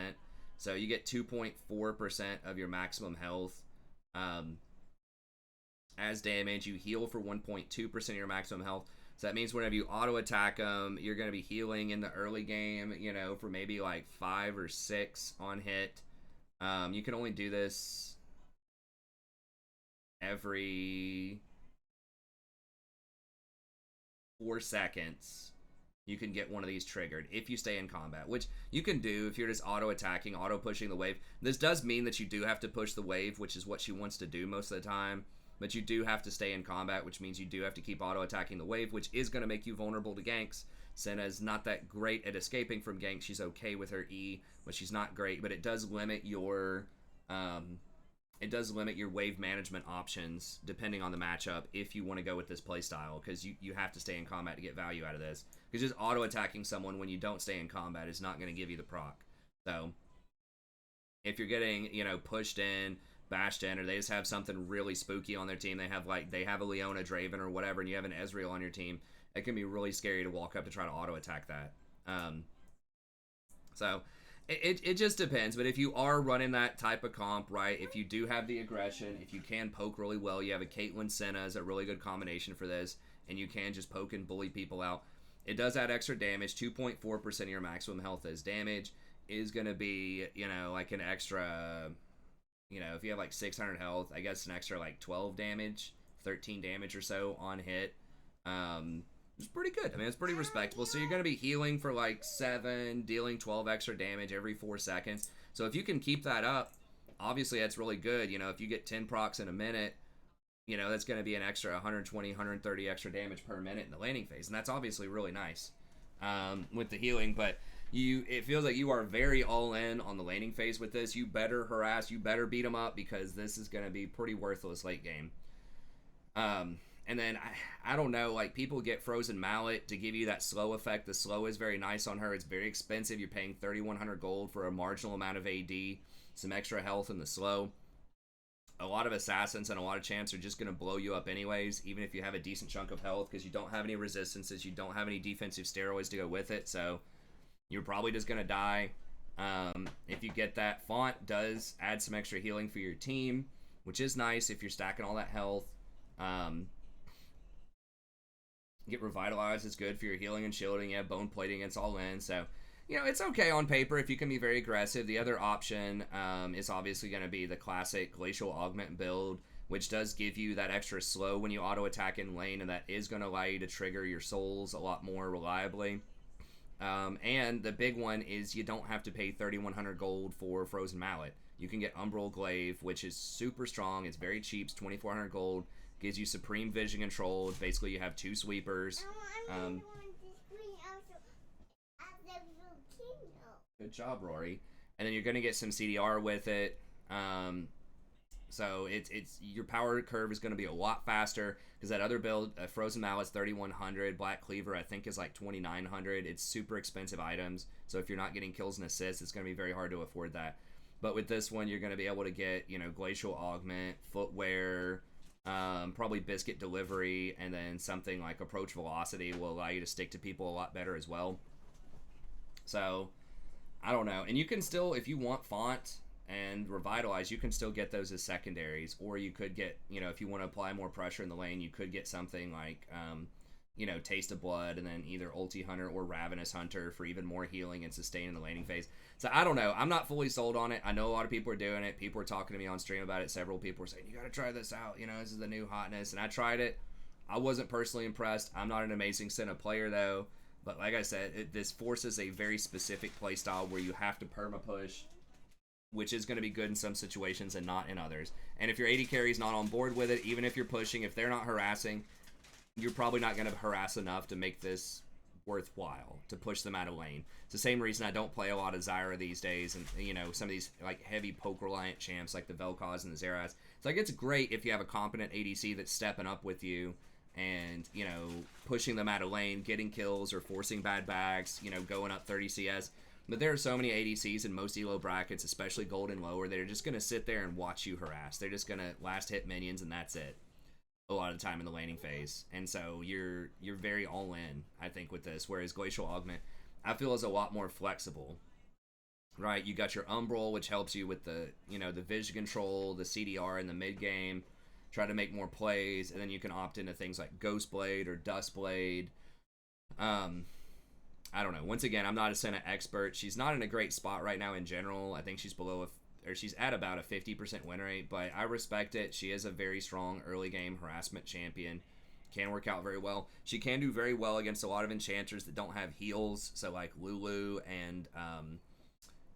So you get 2.4% of your maximum health as damage. You heal for 1.2% of your maximum health. So that means whenever you auto-attack them, you're going to be healing in the early game, you know, for maybe like 5 or 6 on hit. You can only do this every 4 seconds. You can get one of these triggered if you stay in combat, which you can do if you're just auto-attacking, auto-pushing the wave. This does mean that you do have to push the wave, which is what she wants to do most of the time. But you do have to stay in combat, which means you do have to keep auto-attacking the wave, which is going to make you vulnerable to ganks. Senna is not that great at escaping from ganks. She's okay with her E, but she's not great. But it does limit your wave management options depending on the matchup if you want to go with this playstyle, because you have to stay in combat to get value out of this. Because just auto-attacking someone when you don't stay in combat is not going to give you the proc. So if you're getting, you know, pushed in, bashed in, or they just have something really spooky on their team, they have a Leona Draven or whatever, and you have an Ezreal on your team, it can be really scary to walk up to try to auto attack that. So it just depends. But if you are running that type of comp, right, if you do have the aggression, if you can poke really well, you have a Caitlyn Senna is a really good combination for this, and you can just poke and bully people out. It does add extra damage. 2.4% of your maximum health as damage is going to be, you know, like an extra, you know, if you have like 600 health, I guess an extra like 12 damage, 13 damage or so on hit. It's pretty good. I mean, it's pretty respectable. So you're going to be healing for like 7, dealing 12 extra damage every 4 seconds. So if you can keep that up, obviously that's really good. You know, if you get 10 procs in a minute, you know, that's going to be an extra 120, 130 extra damage per minute in the laning phase. And that's obviously really nice with the healing. But it feels like you are very all in on the laning phase with this. You better harass, you better beat them up, because this is going to be pretty worthless late game. And then, I don't know, like, people get Frozen Mallet to give you that slow effect. The slow is very nice on her. It's very expensive. You're paying 3,100 gold for a marginal amount of AD, some extra health in the slow. A lot of assassins and a lot of champs are just going to blow you up anyways, even if you have a decent chunk of health, because you don't have any resistances, you don't have any defensive steroids to go with it, so you're probably just going to die. If you get that, Font does add some extra healing for your team, which is nice if you're stacking all that health. Get Revitalized, it's good for your healing and shielding. You have Bone Plating, it's all in. So, you know, it's okay on paper if you can be very aggressive. The other option is obviously going to be the classic Glacial Augment build, which does give you that extra slow when you auto-attack in lane, and that is going to allow you to trigger your souls a lot more reliably. And the big one is you don't have to pay 3,100 gold for Frozen Mallet. You can get Umbral Glaive, which is super strong. It's very cheap. It's 2,400 gold. Gives you Supreme Vision Control. Basically, you have 2 sweepers. Good job, Rory. And then you're going to get some CDR with it. So it's your power curve is going to be a lot faster because that other build, Frozen Mallet's 3,100, Black Cleaver I think is like 2,900. It's super expensive items. So if you're not getting kills and assists, it's going to be very hard to afford that. But with this one, you're going to be able to get, you know, Glacial Augment, Footwear, probably Biscuit Delivery, and then something like Approach Velocity will allow you to stick to people a lot better as well. So, I don't know. And you can still, if you want Font and Revitalize, you can still get those as secondaries. Or you could get, you know, if you want to apply more pressure in the lane, you could get something like, you know, Taste of Blood, and then either Ulti Hunter or Ravenous Hunter for even more healing and sustain in the laning phase. So I don't know. I'm not fully sold on it. I know a lot of people are doing it. People are talking to me on stream about it. Several people are saying, you got to try this out. You know, this is the new hotness. And I tried it. I wasn't personally impressed. I'm not an amazing Senna player, though. But like I said, this forces a very specific playstyle where you have to perma-push, which is going to be good in some situations and not in others. And if your AD carry is not on board with it, even if you're pushing, if they're not harassing, you're probably not going to harass enough to make this worthwhile to push them out of lane. It's the same reason I don't play a lot of Zyra these days, and you know, some of these like heavy poke reliant champs like the Vel'Koz and the Xeraths. It's like it's great if you have a competent ADC that's stepping up with you and, you know, pushing them out of lane, getting kills or forcing bad bags, you know, going up 30 CS. But there are so many ADCs in most elo brackets, especially gold and lower, that are just going to sit there and watch you harass. They're just going to last hit minions and that's it a lot of the time in the laning phase. And so you're very all in, I think, with this, whereas Glacial Augment I feel is a lot more flexible, right? You got your Umbral, which helps you with the, you know, the vision control, the CDR in the mid game, try to make more plays, and then you can opt into things like Ghost Blade or Dust Blade. I don't know. Once again, I'm not a Senna expert. She's not in a great spot right now in general. I think she's she's at about a 50% win rate, but I respect it. She is a very strong early game harassment champion. Can work out very well. She can do very well against a lot of enchanters that don't have heals, so like Lulu and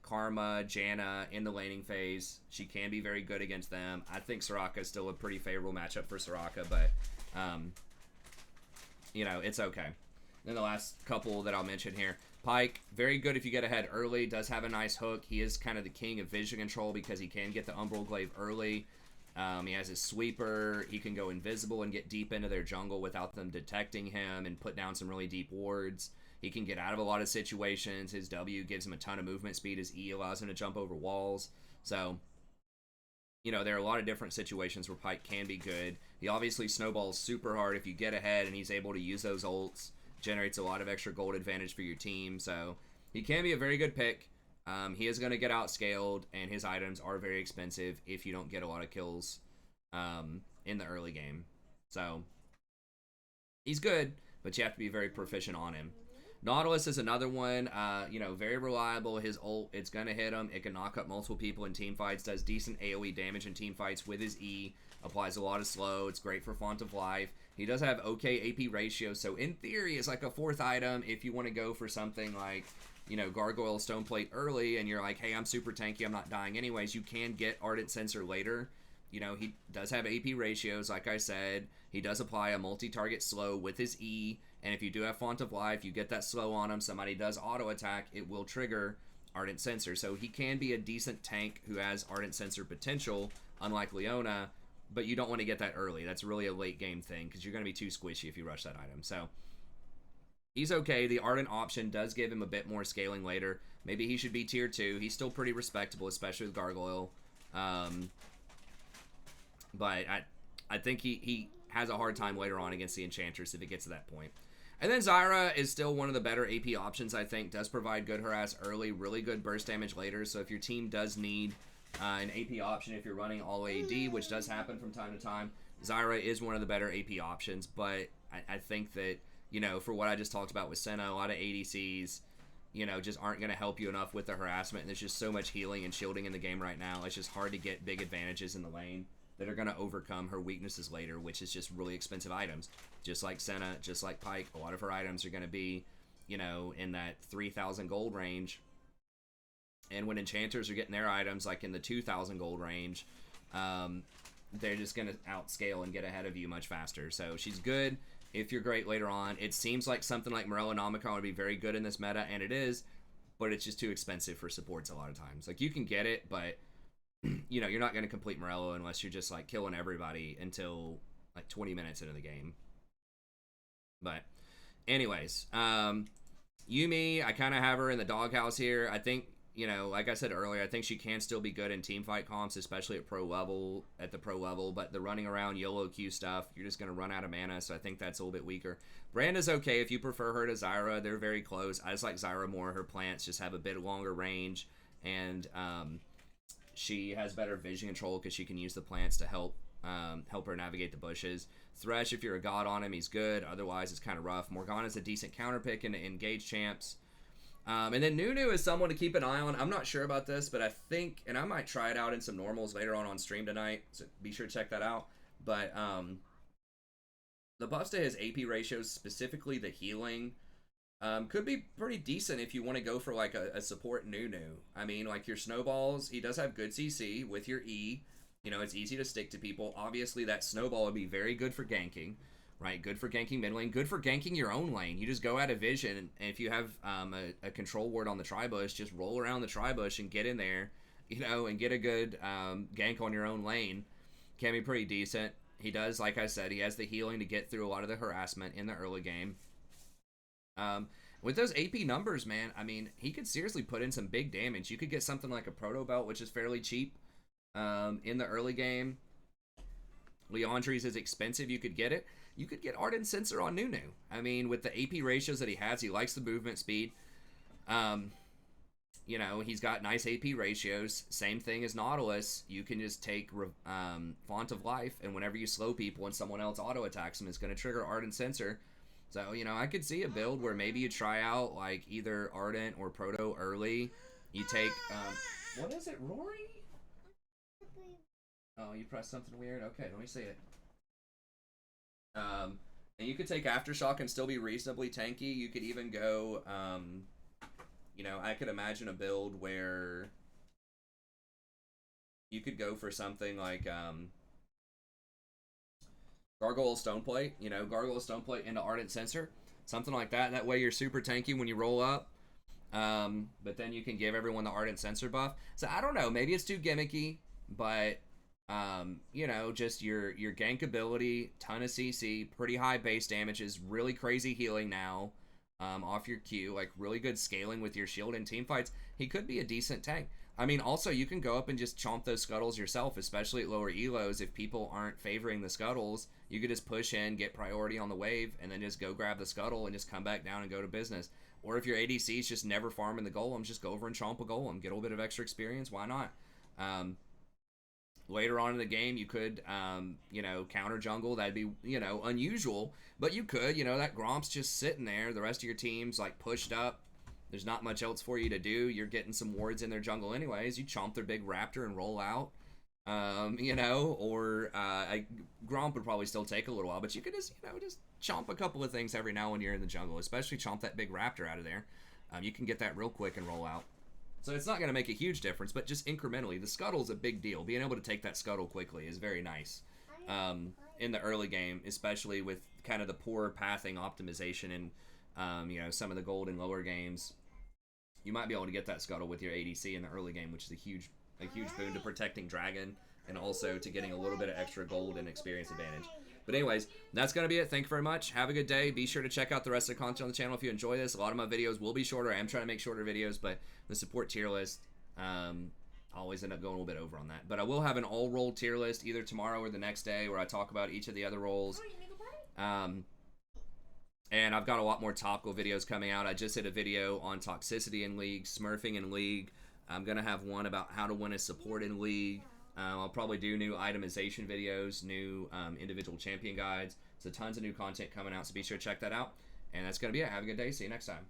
Karma, Janna in the laning phase. She can be very good against them. I think Soraka is still a pretty favorable matchup for Soraka, but you know, it's okay. Then the last couple that I'll mention here. Pyke, very good if you get ahead early, does have a nice hook. He is kind of the king of vision control because he can get the Umbral Glaive early. He has his sweeper. He can go invisible and get deep into their jungle without them detecting him and put down some really deep wards. He can get out of a lot of situations. His W gives him a ton of movement speed. His E allows him to jump over walls. So, you know, there are a lot of different situations where Pyke can be good. He obviously snowballs super hard if you get ahead and he's able to use those ults. Generates a lot of extra gold advantage for your team, so he can be a very good pick. He is going to get outscaled, and his items are very expensive if you don't get a lot of kills in the early game. So he's good, but you have to be very proficient on him. Nautilus is another one, you know, very reliable. His ult, it's going to hit him. It can knock up multiple people in team fights, does decent AoE damage in team fights with his E, applies a lot of slow. It's great for Font of Life. He does have okay AP ratio, so in theory, it's like a fourth item if you want to go for something like, you know, Gargoyle Stoneplate early, and you're like, hey, I'm super tanky, I'm not dying anyways. You can get Ardent Sensor later. You know, he does have AP ratios, like I said. He does apply a multi-target slow with his E, and if you do have Font of Life, you get that slow on him, somebody does auto-attack, it will trigger Ardent Sensor. So he can be a decent tank who has Ardent Sensor potential, unlike Leona, but you don't want to get that early. That's really a late game thing because you're going to be too squishy if you rush that item. So he's okay. The Ardent option does give him a bit more scaling later. Maybe he should be tier 2. He's still pretty respectable, especially with Gargoyle. But I think he has a hard time later on against the Enchantress if it gets to that point. And then Zyra is still one of the better AP options, I think. Does provide good harass early, really good burst damage later. So if your team does need an AP option, if you're running all AD, which does happen from time to time, Zyra is one of the better AP options. But I think that, you know, for what I just talked about with Senna, a lot of ADCs, you know, just aren't going to help you enough with the harassment. And there's just so much healing and shielding in the game right now. It's just hard to get big advantages in the lane that are going to overcome her weaknesses later, which is just really expensive items. Just like Senna, just like Pyke, a lot of her items are going to be, you know, in that 3,000 gold range. And when enchanters are getting their items like in the 2,000 gold range, they're just going to outscale and get ahead of you much faster. So she's good if you're great later on. It seems like something like Morellonomicon would be very good in this meta, and it is, but it's just too expensive for supports a lot of times. Like, you can get it, but you know, you're not going to complete Morello unless you're just like killing everybody until like 20 minutes into the game. But anyways, Yumi, I kind of have her in the doghouse here. I think, you know, like I said earlier, I think she can still be good in team fight comps, especially at the pro level. But the running around YOLO Q stuff, you're just going to run out of mana. So I think that's a little bit weaker. Branda's okay if you prefer her to Zyra. They're very close. I just like Zyra more. Her plants just have a bit longer range. And she has better vision control because she can use the plants to help her navigate the bushes. Thresh, if you're a god on him, he's good. Otherwise, it's kind of rough. Morgana's a decent counter pick in engage champs. And then Nunu is someone to keep an eye on. I'm not sure about this, but I think, and I might try it out in some normals later on stream tonight, so be sure to check that out. But the buffs to his AP ratios, specifically the healing, could be pretty decent if you want to go for like a support Nunu. I mean, like your snowballs, he does have good CC with your E. You know, it's easy to stick to people. Obviously, that snowball would be very good for ganking, right? Good for ganking mid lane. Good for ganking your own lane. You just go out of vision, and if you have a control ward on the tri-bush, just roll around the tri-bush and get in there, you know, and get a good gank on your own lane. Can be pretty decent. He does, like I said, he has the healing to get through a lot of the harassment in the early game. With those AP numbers, man, I mean, he could seriously put in some big damage. You could get something like a Proto Belt, which is fairly cheap. In the early game, Leandre's is expensive. You could get it. You could get Ardent Sensor on Nunu. I mean, with the AP ratios that he has, he likes the movement speed. You know, he's got nice AP ratios. Same thing as Nautilus. You can just take Font of Life, and whenever you slow people and someone else auto attacks them, it's going to trigger Ardent Sensor. So, you know, I could see a build where maybe you try out like either Ardent or Proto early. You take, what is it, Rory? Oh, you pressed something weird? Okay, let me see it. And you could take Aftershock and still be reasonably tanky. You could even go, you know, I could imagine a build where you could go for something like Gargoyle Stoneplate. You know, Gargoyle Stoneplate into Ardent Sensor. Something like that. That way you're super tanky when you roll up. But then you can give everyone the Ardent Sensor buff. So I don't know. Maybe it's too gimmicky, but you know, just your gank ability, ton of CC, pretty high base damages, really crazy healing now, off your Q, like really good scaling with your shield in team fights. He could be a decent tank. I mean, also you can go up and just chomp those scuttles yourself, especially at lower elos. If people aren't favoring the scuttles, you could just push in, get priority on the wave, and then just go grab the scuttle and just come back down and go to business. Or if your ADC is just never farming the golems, just go over and chomp a golem, get a little bit of extra experience. Why not? Later on in the game, you could, you know, counter jungle. That'd be, you know, unusual. But you could, you know, that Gromp's just sitting there. The rest of your team's, like, pushed up. There's not much else for you to do. You're getting some wards in their jungle anyways. You chomp their big raptor and roll out. You know, or Gromp would probably still take a little while. But you could just, you know, just chomp a couple of things every now when you're in the jungle. Especially chomp that big raptor out of there. You can get that real quick and roll out. So it's not going to make a huge difference, but just incrementally. The scuttle's a big deal. Being able to take that scuttle quickly is very nice in the early game, especially with kind of the poor pathing optimization and you know, some of the gold in lower games. You might be able to get that scuttle with your ADC in the early game, which is a huge boon to protecting Dragon and also to getting a little bit of extra gold and experience advantage. But anyways, that's going to be it. Thank you very much. Have a good day. Be sure to check out the rest of the content on the channel if you enjoy this. A lot of my videos will be shorter. I am trying to make shorter videos, but the support tier list, I always end up going a little bit over on that. But I will have an all-role tier list either tomorrow or the next day where I talk about each of the other roles. And I've got a lot more topical videos coming out. I just did a video on toxicity in League, smurfing in League. I'm going to have one about how to win a support in League. I'll probably do new itemization videos, new individual champion guides. So tons of new content coming out, so be sure to check that out. And that's going to be it. Have a good day. See you next time.